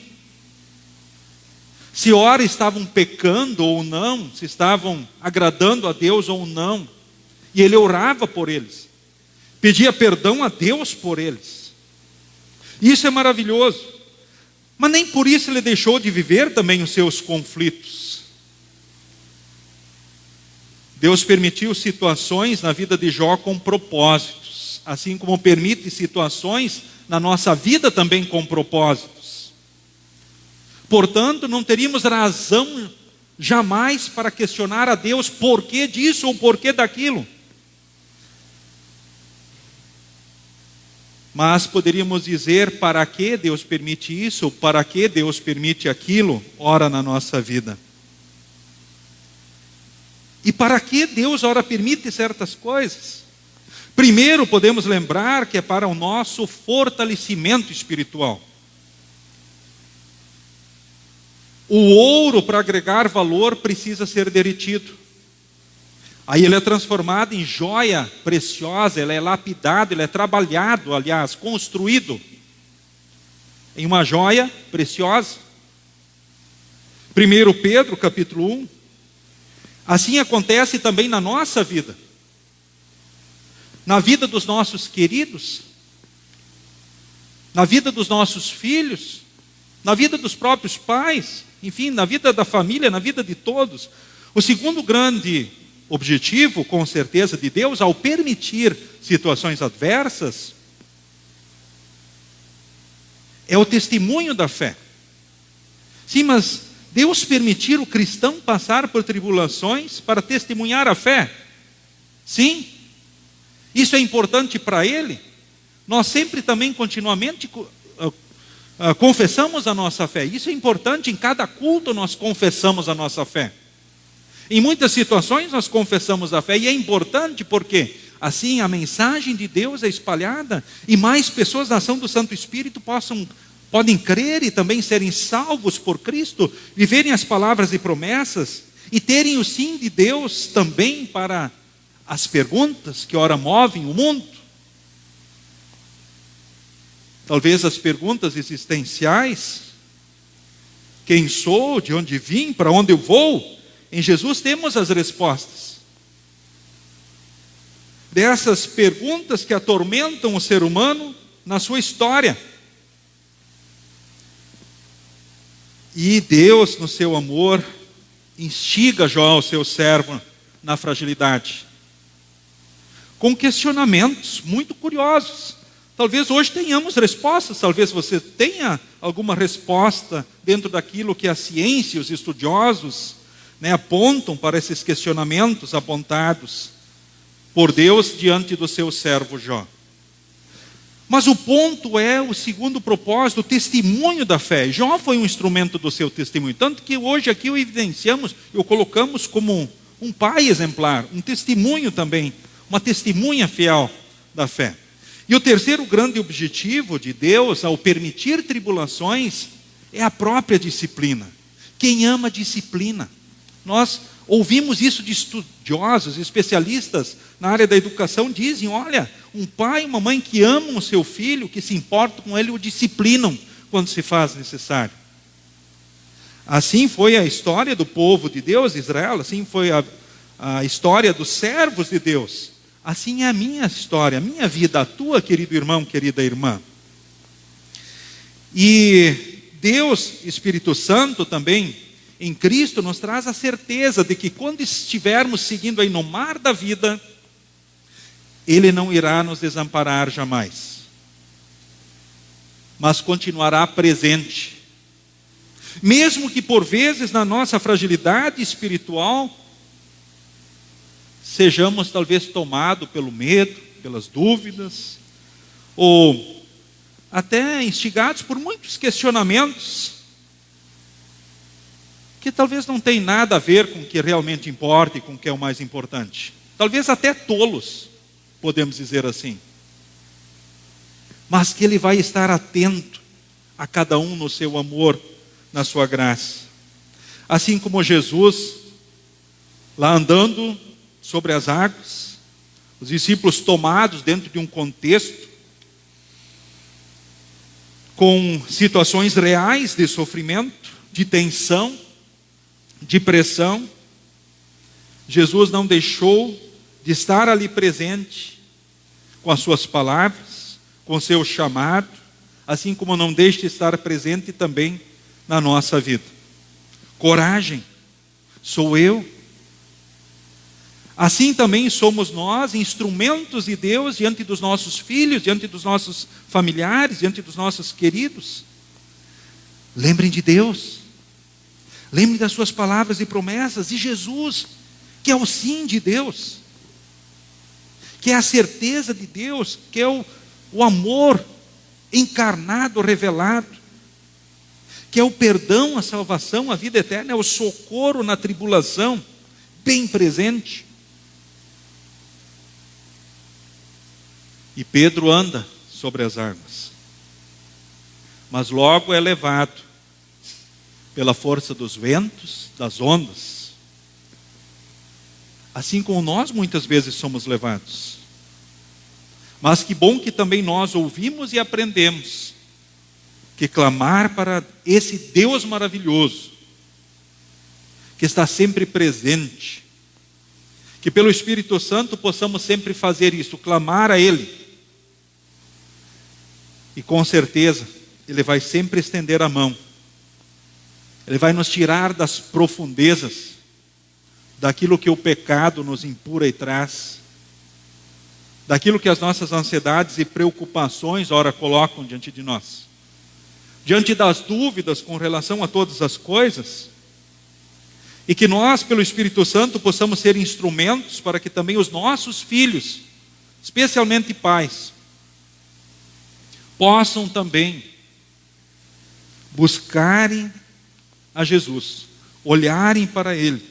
Se ora estavam pecando ou não, se estavam agradando a Deus ou não. E ele orava por eles. Pedia perdão a Deus por eles. Isso é maravilhoso. Mas nem por isso ele deixou de viver também os seus conflitos. Deus permitiu situações na vida de Jó com propósitos, assim como permite situações na nossa vida também com propósitos. Portanto, não teríamos razão jamais para questionar a Deus por que disso ou por que daquilo. Mas poderíamos dizer para que Deus permite isso, ou para que Deus permite aquilo, ora na nossa vida. E para que Deus ora permite certas coisas? Primeiro podemos lembrar que é para o nosso fortalecimento espiritual. O ouro, para agregar valor, precisa ser derretido. Aí ele é transformado em joia preciosa, ele é lapidado, ele é trabalhado, aliás, construído em uma joia preciosa. 1 Pedro, capítulo 1. Assim acontece também na nossa vida. Na vida dos nossos queridos, na vida dos nossos filhos, na vida dos próprios pais, enfim, na vida da família, na vida de todos. O segundo grande objetivo, com certeza, de Deus, ao permitir situações adversas, é o testemunho da fé. Sim, mas Deus permitir o cristão passar por tribulações para testemunhar a fé? Sim. Isso é importante para ele. Nós sempre também, continuamente, confessamos a nossa fé. Isso é importante, em cada culto nós confessamos a nossa fé. Em muitas situações nós confessamos a fé, e é importante porque assim a mensagem de Deus é espalhada e mais pessoas na ação do Santo Espírito podem crer e também serem salvos por Cristo, viverem as palavras e promessas e terem o sim de Deus também para as perguntas que ora movem o mundo. Talvez as perguntas existenciais: quem sou, de onde vim, para onde eu vou? Em Jesus temos as respostas. dessas perguntas que atormentam o ser humano na sua história. E Deus, no seu amor, instiga Jó, o seu servo, na fragilidade, com questionamentos muito curiosos. Talvez hoje tenhamos respostas, talvez você tenha alguma resposta dentro daquilo que a ciência e os estudiosos, apontam para esses questionamentos apontados por Deus diante do seu servo Jó. Mas o ponto é o segundo propósito, o testemunho da fé. Jó foi um instrumento do seu testemunho, tanto que hoje aqui o evidenciamos e o colocamos como um pai exemplar, um testemunho também, uma testemunha fiel da fé. E o terceiro grande objetivo de Deus, ao permitir tribulações, é a própria disciplina. Quem ama disciplina? Nós ouvimos isso de estudiosos, especialistas na área da educação, dizem, olha, um pai e uma mãe que amam o seu filho, que se importam com ele, o disciplinam quando se faz necessário. Assim foi a história do povo de Deus, Israel, assim foi a história dos servos de Deus. Assim é a minha história, a minha vida, a tua, querido irmão, querida irmã. E Deus, Espírito Santo também, em Cristo, nos traz a certeza de que quando estivermos seguindo aí no mar da vida, Ele não irá nos desamparar jamais, mas continuará presente. Mesmo que por vezes na nossa fragilidade espiritual, sejamos talvez tomados pelo medo, pelas dúvidas, ou até instigados por muitos questionamentos, que talvez não tem nada a ver com o que realmente importa e com o que é o mais importante. Talvez até tolos, podemos dizer assim. Mas que Ele vai estar atento a cada um no seu amor, na sua graça. Assim como Jesus, lá andando sobre as águas, os discípulos tomados dentro de um contexto, com situações reais de sofrimento, de tensão, de pressão, Jesus não deixou de estar ali presente com as suas palavras, com o seu chamado, assim como não deixa de estar presente também na nossa vida. Coragem, sou eu. Assim também somos nós, instrumentos de Deus diante dos nossos filhos, diante dos nossos familiares, diante dos nossos queridos. Lembrem de Deus. Lembre das suas palavras e promessas, de Jesus, que é o sim de Deus, que é a certeza de Deus, que é o amor encarnado, revelado, que é o perdão, a salvação, a vida eterna, é o socorro na tribulação, bem presente. E Pedro anda sobre as águas, mas logo é levado pela força dos ventos, das ondas. Assim como nós muitas vezes somos levados. Mas que bom que também nós ouvimos e aprendemos que clamar para esse Deus maravilhoso, que está sempre presente, que pelo Espírito Santo possamos sempre fazer isso, clamar a Ele. E com certeza, Ele vai sempre estender a mão. Ele vai nos tirar das profundezas, daquilo que o pecado nos empurra e traz, daquilo que as nossas ansiedades e preocupações, ora, colocam diante de nós. Diante das dúvidas com relação a todas as coisas, e que nós, pelo Espírito Santo, possamos ser instrumentos para que também os nossos filhos, especialmente pais, possam também buscarem a Jesus, olharem para Ele,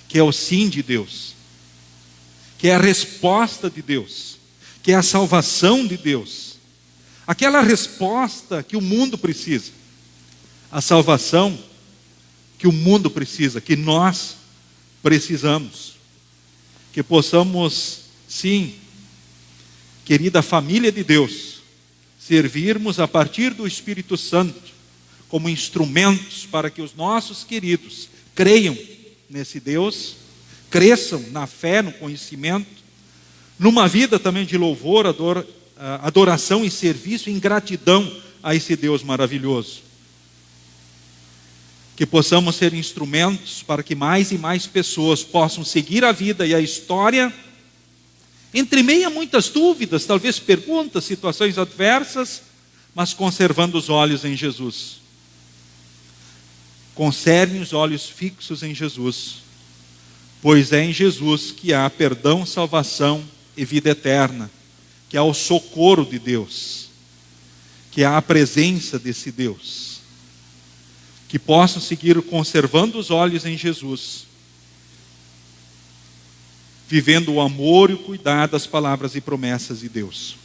que é o sim de Deus, que é a resposta de Deus, que é a salvação de Deus, aquela resposta que o mundo precisa, a salvação que o mundo precisa, que nós precisamos, que possamos, sim, querida família de Deus, servirmos a partir do Espírito Santo, como instrumentos para que os nossos queridos creiam nesse Deus, cresçam na fé, no conhecimento, numa vida também de louvor, adoração e serviço em gratidão a esse Deus maravilhoso. Que possamos ser instrumentos para que mais e mais pessoas possam seguir a vida e a história, entre meio a muitas dúvidas, talvez perguntas, situações adversas, mas conservando os olhos em Jesus. Conservem os olhos fixos em Jesus, pois é em Jesus que há perdão, salvação e vida eterna, que há o socorro de Deus, que há a presença desse Deus. Que possam seguir conservando os olhos em Jesus, vivendo o amor e o cuidado das palavras e promessas de Deus.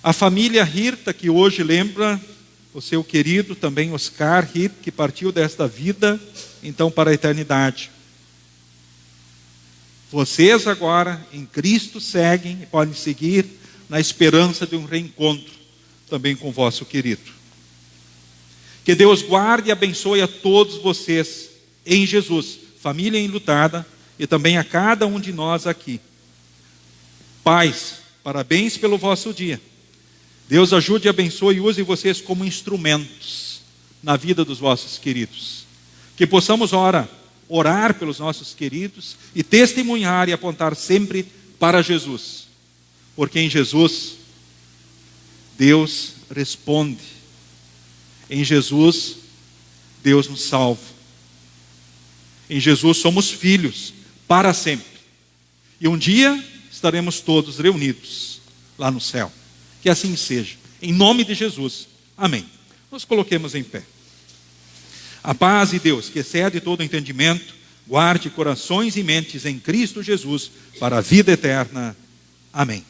A família Hirta, que hoje lembra o seu querido também Oscar Hirta, que partiu desta vida, então para a eternidade. Vocês agora, em Cristo, seguem e podem seguir na esperança de um reencontro também com o vosso querido. Que Deus guarde e abençoe a todos vocês em Jesus, família enlutada, e também a cada um de nós aqui. Pais, parabéns pelo vosso dia. Deus ajude, abençoe e use vocês como instrumentos na vida dos vossos queridos. Que possamos orar pelos nossos queridos e testemunhar e apontar sempre para Jesus. Porque em Jesus, Deus responde. Em Jesus, Deus nos salva. Em Jesus somos filhos para sempre. E um dia estaremos todos reunidos lá no céu. Que assim seja. Em nome de Jesus. Amém. Nos coloquemos em pé. A paz de Deus, que excede todo entendimento, guarde corações e mentes em Cristo Jesus para a vida eterna. Amém.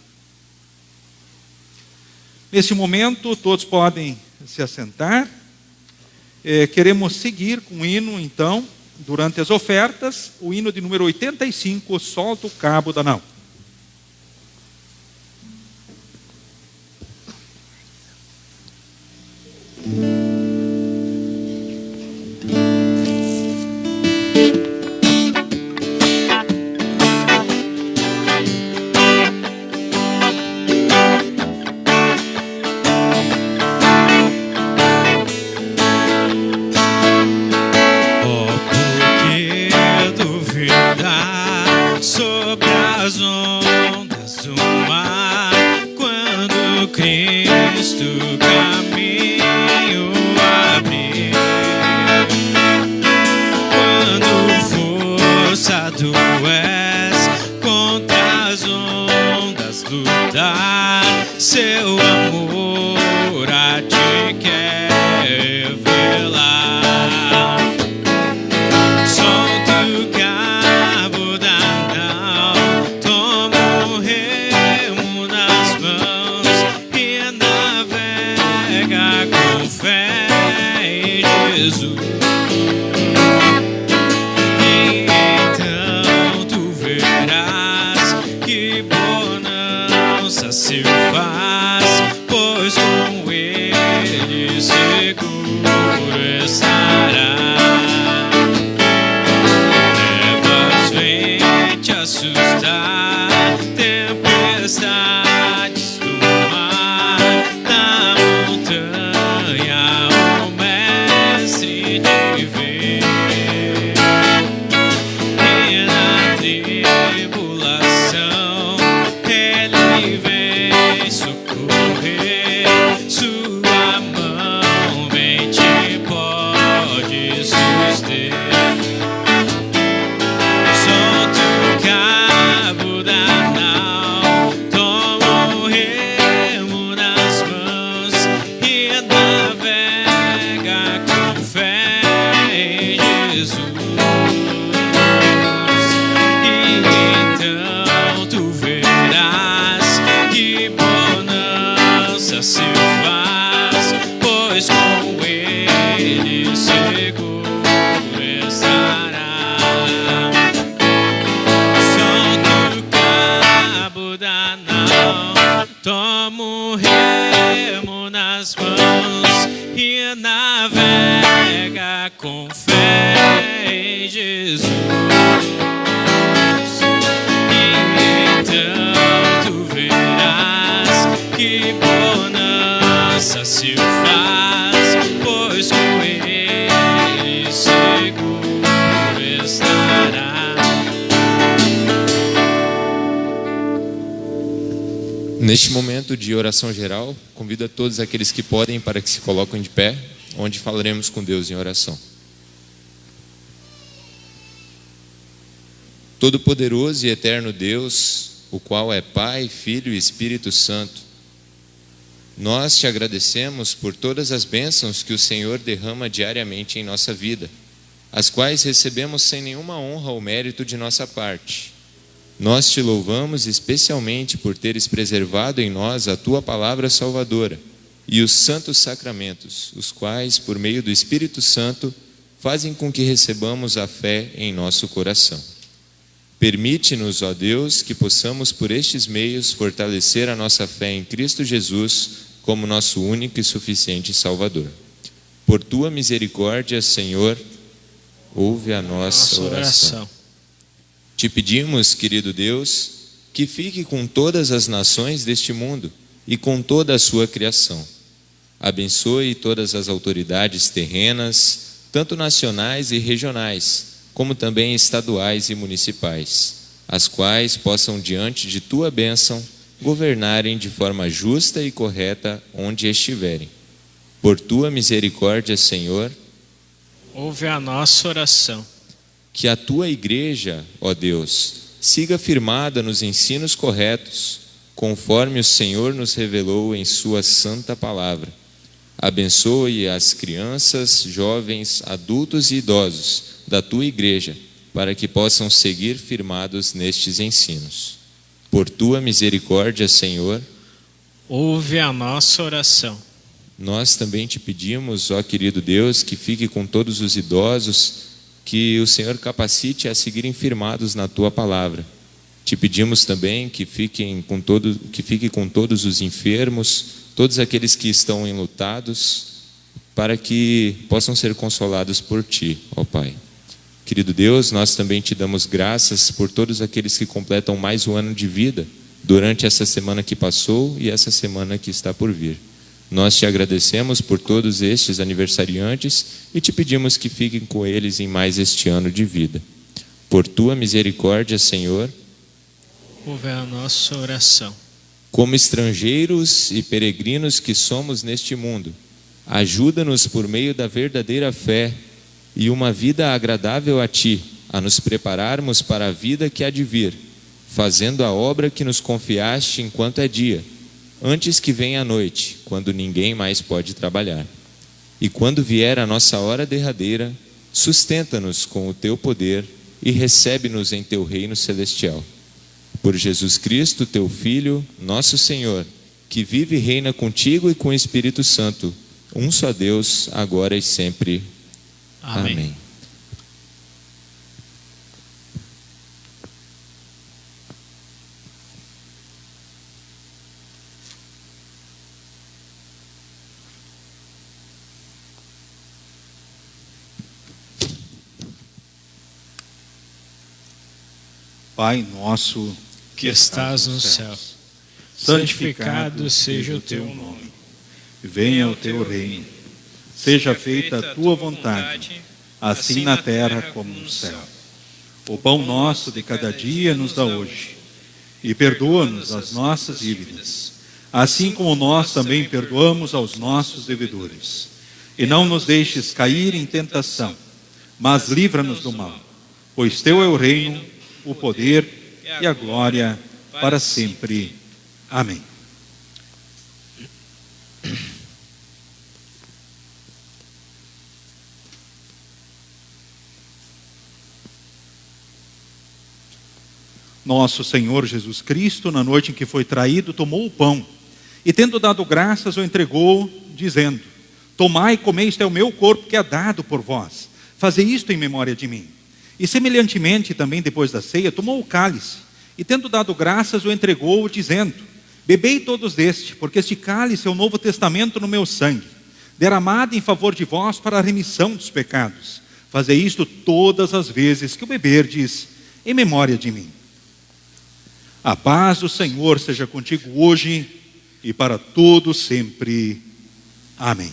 Nesse momento, todos podem se assentar. Queremos seguir com o hino, então, durante as ofertas, o hino de número 85, Solta o Cabo da Nau. Tomo o remo nas mãos e navega com fé em Jesus. E então Neste momento de oração geral, convido a todos aqueles que podem para que se coloquem de pé, onde falaremos com Deus em oração. Todo-Poderoso e Eterno Deus, o qual é Pai, Filho e Espírito Santo, nós te agradecemos por todas as bênçãos que o Senhor derrama diariamente em nossa vida, as quais recebemos sem nenhuma honra ou mérito de nossa parte. Nós te louvamos especialmente por teres preservado em nós a tua palavra salvadora e os santos sacramentos, os quais, por meio do Espírito Santo, fazem com que recebamos a fé em nosso coração. Permite-nos, ó Deus, que possamos por estes meios fortalecer a nossa fé em Cristo Jesus como nosso único e suficiente Salvador. Por tua misericórdia, Senhor, ouve a nossa oração. Te pedimos, querido Deus, que fique com todas as nações deste mundo e com toda a sua criação. Abençoe todas as autoridades terrenas, tanto nacionais e regionais, como também estaduais e municipais, as quais possam, diante de tua bênção, governarem de forma justa e correta onde estiverem. Por tua misericórdia, Senhor, ouve a nossa oração. Que a tua igreja, ó Deus, siga firmada nos ensinos corretos, conforme o Senhor nos revelou em sua santa palavra. Abençoe as crianças, jovens, adultos e idosos da tua igreja, para que possam seguir firmados nestes ensinos. Por tua misericórdia, Senhor, ouve a nossa oração. Nós também te pedimos, ó querido Deus, que fique com todos os idosos, que o Senhor capacite a seguirem firmados na tua palavra. Te pedimos também que fique com todos os enfermos, todos aqueles que estão enlutados, para que possam ser consolados por ti, ó Pai. Querido Deus, nós também te damos graças por todos aqueles que completam mais um ano de vida durante essa semana que passou e essa semana que está por vir. Nós te agradecemos por todos estes aniversariantes e te pedimos que fiquem com eles em mais este ano de vida. Por tua misericórdia, Senhor, ouve a nossa oração. Como estrangeiros e peregrinos que somos neste mundo, ajuda-nos por meio da verdadeira fé e uma vida agradável a ti, a nos prepararmos para a vida que há de vir, fazendo a obra que nos confiaste enquanto é dia, antes que venha a noite, quando ninguém mais pode trabalhar. E quando vier a nossa hora derradeira, sustenta-nos com o teu poder e recebe-nos em teu reino celestial. Por Jesus Cristo, teu Filho, nosso Senhor, que vive e reina contigo e com o Espírito Santo, um só Deus, agora e sempre. Amém. Pai nosso, que estás nos céus, santificado seja o teu nome. Venha o teu reino. Seja feita a tua vontade, assim na terra como no céu. O pão nosso de cada dia nos dá hoje. E perdoa-nos as nossas dívidas, assim como nós também perdoamos aos nossos devedores. E não nos deixes cair em tentação, mas livra-nos do mal. Pois teu é o reino, o poder e a glória para sempre. Amém. Nosso Senhor Jesus Cristo, na noite em que foi traído, tomou o pão e, tendo dado graças, o entregou, dizendo: tomai e comei, isto é o meu corpo que é dado por vós. Fazei isto em memória de mim. E semelhantemente, também depois da ceia, tomou o cálice e, tendo dado graças, o entregou, dizendo: bebei todos deste, porque este cálice é o novo testamento no meu sangue, derramado em favor de vós para a remissão dos pecados. Fazei isto todas as vezes que o beberdes, em memória de mim. A paz do Senhor seja contigo hoje e para todo sempre. Amém.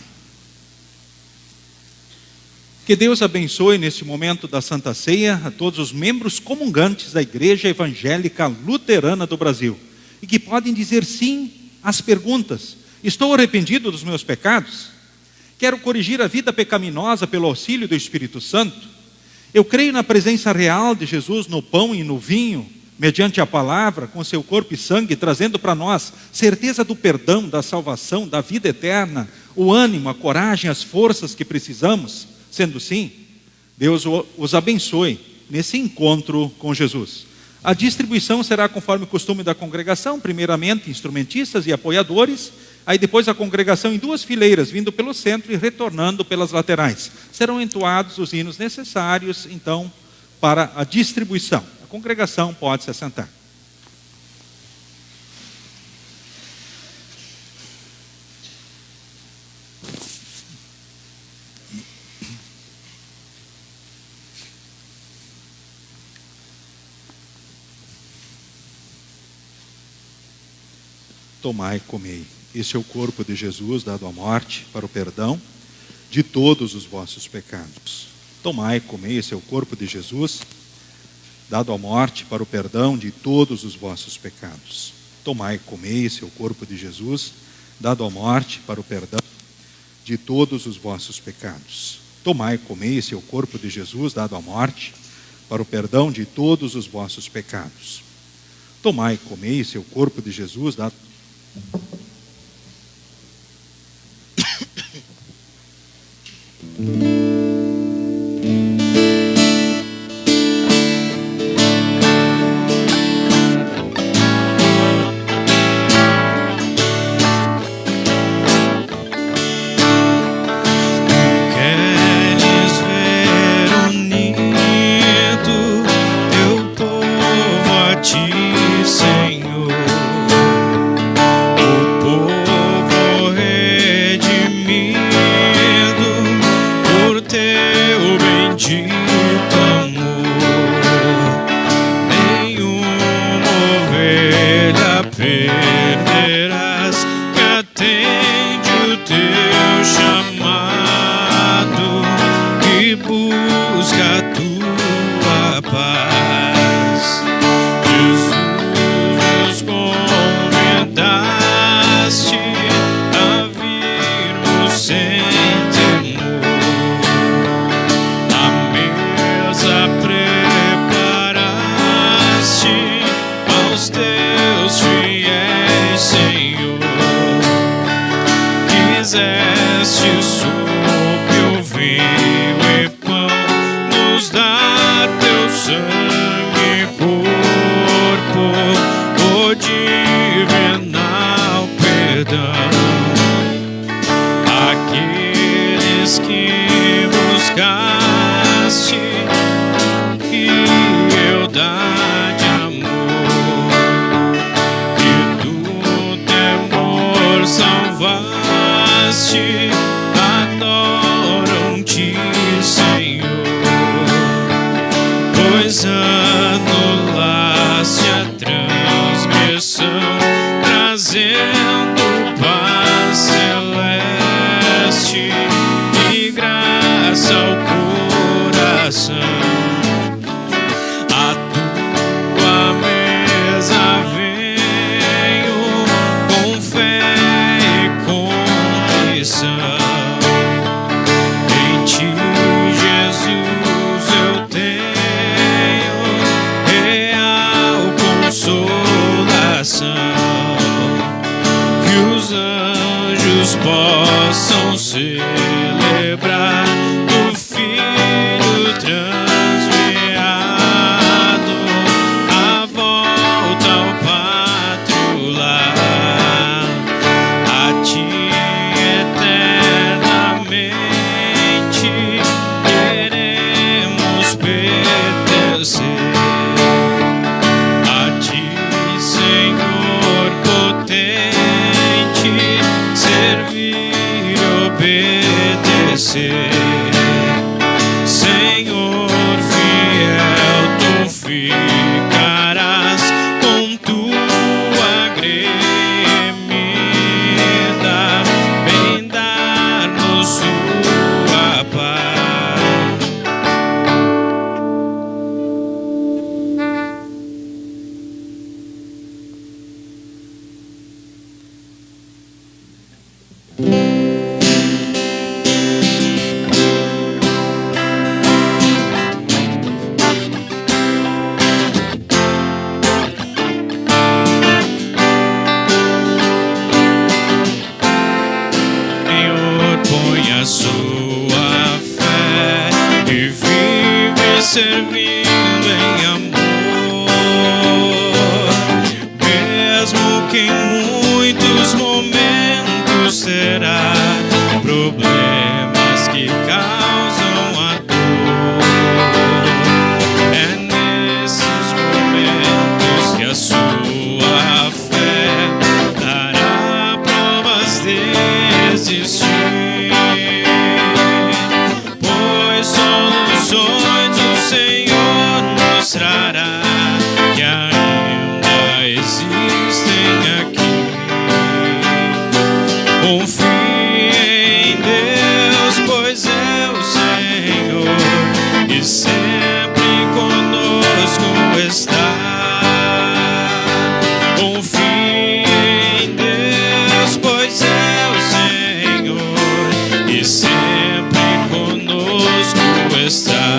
Que Deus abençoe neste momento da Santa Ceia a todos os membros comungantes da Igreja Evangélica Luterana do Brasil. e que podem dizer sim às perguntas: estou arrependido dos meus pecados? Quero corrigir a vida pecaminosa pelo auxílio do Espírito Santo? Eu creio na presença real de Jesus no pão e no vinho, mediante a palavra, com seu corpo e sangue, trazendo para nós certeza do perdão, da salvação, da vida eterna, o ânimo, a coragem, as forças que precisamos. Sendo sim, Deus os abençoe nesse encontro com Jesus. A distribuição será conforme o costume da congregação, primeiramente instrumentistas e apoiadores, aí depois a congregação em 2 fileiras, vindo pelo centro e retornando pelas laterais. Serão entoados os hinos necessários, então, para a distribuição. A congregação pode se assentar. Tomai e comei. Este é o corpo de Jesus dado à morte para o perdão de todos os vossos pecados. Tomai e comei. Este é o corpo de Jesus dado à morte para o perdão de todos os vossos pecados. Tomai e comei. Este é o corpo de Jesus dado à morte para o perdão de todos os vossos pecados. Tomai e comei. Este é o corpo de Jesus dado à morte para o perdão de todos os vossos pecados. Tomai e comei. Este é o corpo de Jesus dado servir e obedecer. que em muitos momentos terá problemas que causam a dor. É nesses momentos que a sua fé dará provas de existir, pois soluções o Senhor mostrará que ainda existem aqui. Confie em Deus, pois é o Senhor e sempre conosco está. Confie em Deus, pois é o Senhor e sempre conosco está.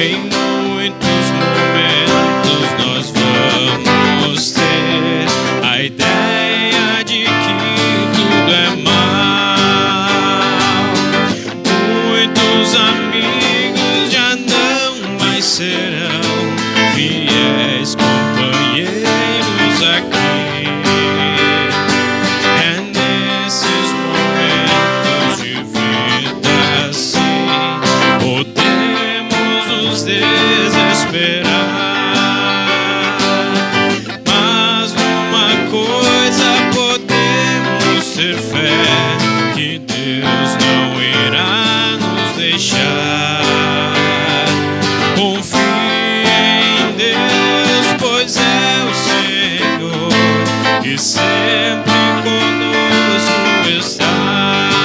Em muitos momentos nós vamos ter a ideia de que tudo é mal. Muitos amigos já não mais serão fiéis companheiros aqui. É nesses momentos de vida assim podemos nos desesperar, mas numa coisa podemos ter fé, que Deus não irá nos deixar. Confie em Deus, pois é o Senhor e sempre conosco está.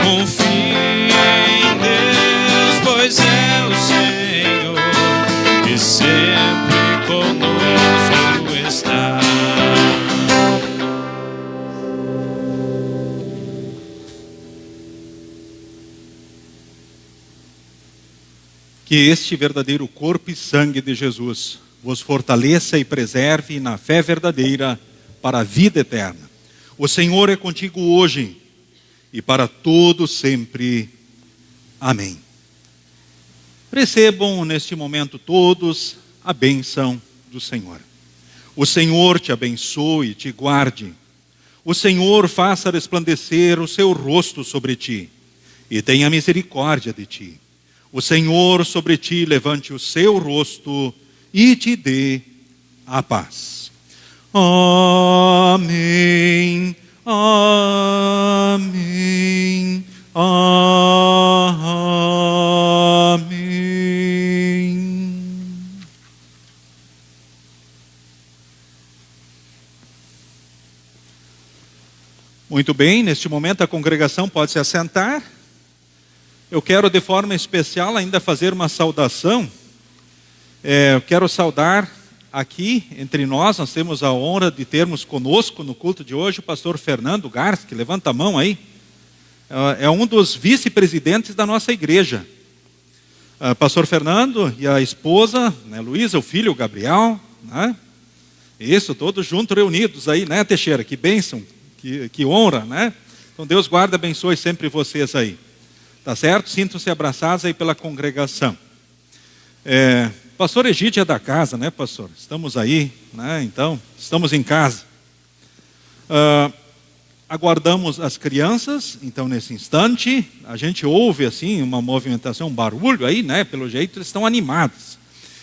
Confie em Deus, pois é o Senhor e sempre conosco está. Que este verdadeiro corpo e sangue de Jesus vos fortaleça e preserve na fé verdadeira para a vida eterna. O Senhor é contigo hoje e para todo sempre. Amém. Recebam neste momento todos a bênção do Senhor. O Senhor te abençoe e te guarde. O Senhor faça resplandecer o seu rosto sobre ti e tenha misericórdia de ti. O Senhor sobre ti levante o seu rosto e te dê a paz. Amém. Amém. Amém. Muito bem, neste momento a congregação pode se assentar. Eu quero de forma especial ainda fazer uma saudação. Eu quero saudar aqui entre nós temos a honra de termos conosco no culto de hoje o pastor Fernando Garcia, que levanta a mão aí. É um dos vice-presidentes da nossa igreja. Pastor Fernando e a esposa, né, Luísa, o filho Gabriel, né? Isso, todos juntos reunidos aí, né, Teixeira? Que bênção, que honra, né? Então Deus guarda e abençoe sempre vocês aí. Tá certo? Sintam-se abraçados aí pela congregação. Pastor Egídio é da casa, né, pastor? Estamos aí, né? Então, estamos em casa. Aguardamos as crianças, então nesse instante, a gente ouve assim uma movimentação, um barulho aí, né? Pelo jeito eles estão animados.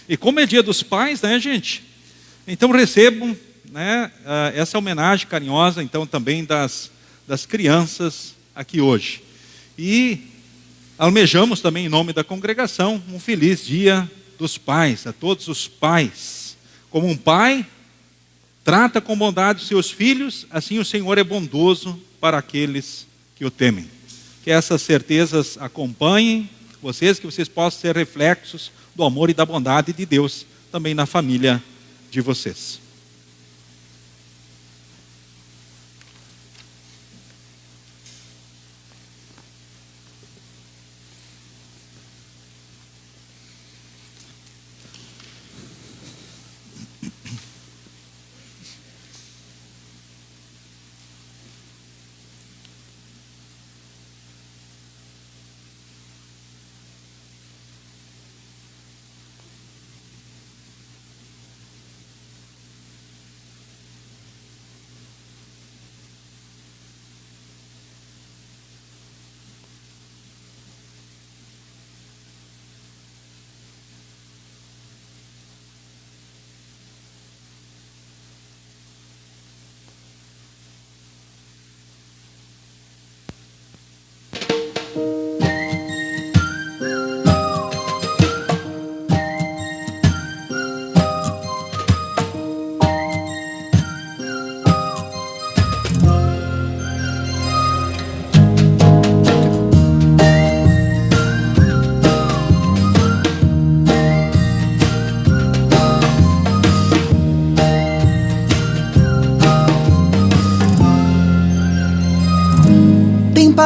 E como é dia dos pais, né, gente? Então recebam, né, essa homenagem carinhosa, então também das crianças aqui hoje. E almejamos também em nome da congregação um feliz dia dos pais, a todos os pais. Como um pai trata com bondade os seus filhos, assim o Senhor é bondoso para aqueles que o temem. Que essas certezas acompanhem vocês, que vocês possam ser reflexos do amor e da bondade de Deus também na família de vocês.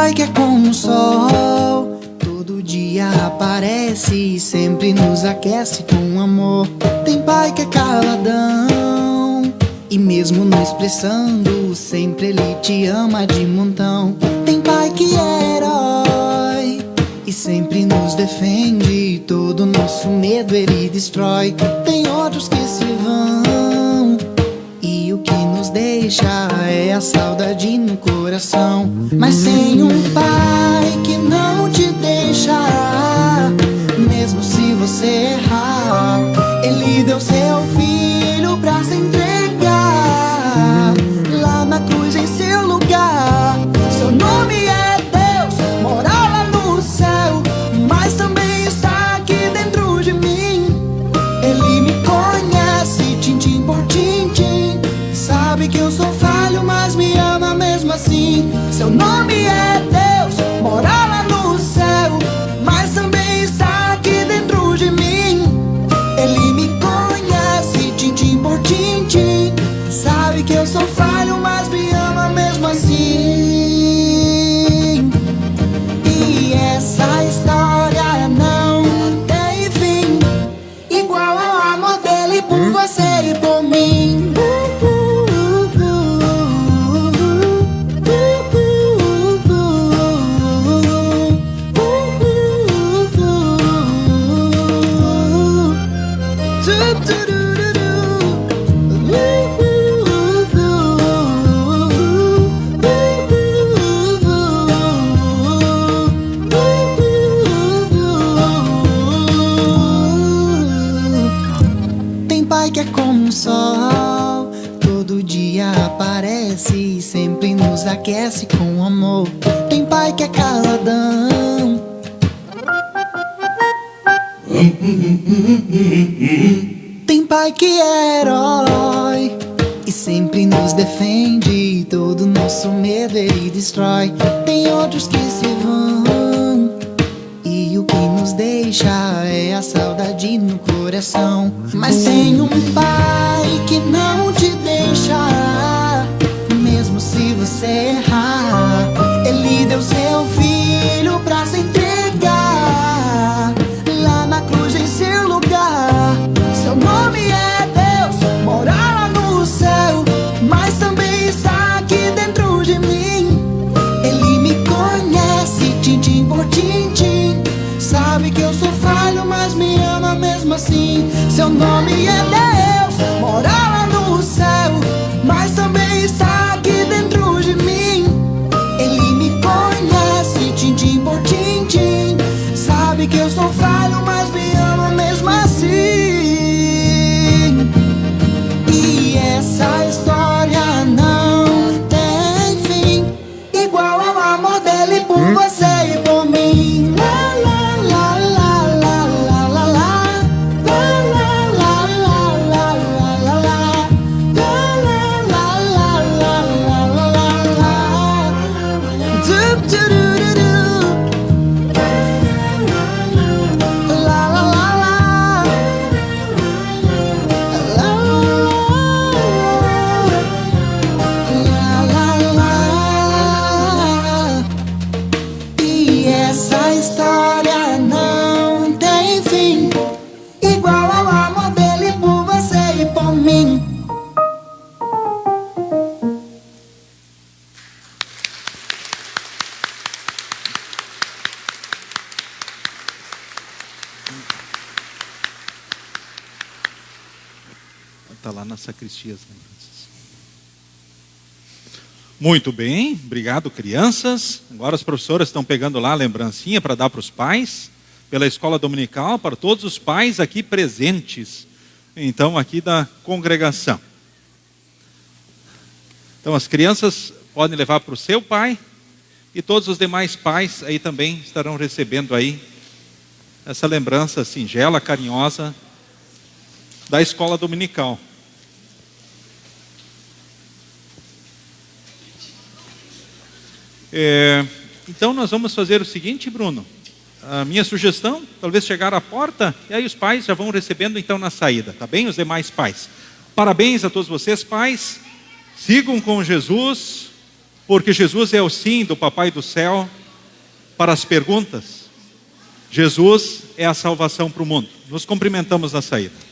pai que é como o sol, todo dia aparece e sempre nos aquece com amor. Tem pai que é caladão e mesmo não expressando, sempre ele te ama de montão. Tem pai que é herói e sempre nos defende, todo nosso medo ele destrói. Tem outros que se vão e o que nos deixa é a saudade no coração. Mas tem um pai que não te deixa, mesmo se você errar. Ele deu seu filho pra se entregar lá na cruz em seu lugar. Seu nome é Deus, mora lá no céu, mas também está aqui dentro de mim. Ele me conhece, tintim por tintim, sabe que eu sou falho, mas me ama mesmo assim. Seu nome é Deus, mora lá no céu, mas também está aqui dentro de mim. Ele me conhece, tintim por tintim, sabe que eu sou falho, mas me ama mesmo assim. E essa história não tem fim, igual ao amor dele por você e por mim. Tem pai que é como o sol, todo dia aparece e sempre nos aquece com amor. Tem pai que é caladão tem pai que é herói e sempre nos defende, todo nosso medo ele destrói. Tem outros que se vão e o que nos deixa é a saudade no coração. Mas tem um pai que não te deixa, mesmo se você errar. Ele deu seu filho pra se entregar lá na cruz em seu lugar. Seu nome é Deus, mora lá no céu, mas também está aqui dentro de mim. Ele me conhece, tintim por tintim, sabe que eu sou falho, mas me ama mesmo assim. Seu nome é Deus, mora lá no céu, mas também está aqui dentro de mim. Ele me conhece, tintim por tintim, sabe que eu sou falho, mas me ama mesmo assim. E essa história não tem fim, igual ao amor dele por você e por mim. La, la, la, la, la, la, la, la. La, la, la, la, la, la, la, la. La, la, la, la, la, la, la, la. Dup, du, du, du, du. La, la, la, la. E essa história não tem fim, igual ao amor dele por você e por mim. Está lá na sacristia as lembranças. Muito bem, obrigado, crianças. Agora as professoras estão pegando lá a lembrancinha para dar para os pais, pela escola dominical, para todos os pais aqui presentes, então, aqui da congregação. Então, as crianças podem levar para o seu pai, e todos os demais pais aí também estarão recebendo aí essa lembrança singela, carinhosa da escola dominical. Então nós vamos fazer o seguinte, Bruno. A minha sugestão, talvez chegar à porta, e aí os pais já vão recebendo então na saída, tá bem? Os demais pais. Parabéns a todos vocês, pais. Sigam com Jesus, Porque Jesus é o sim do Papai do Céu para as perguntas. Jesus é a salvação para o mundo. Nos cumprimentamos na saída.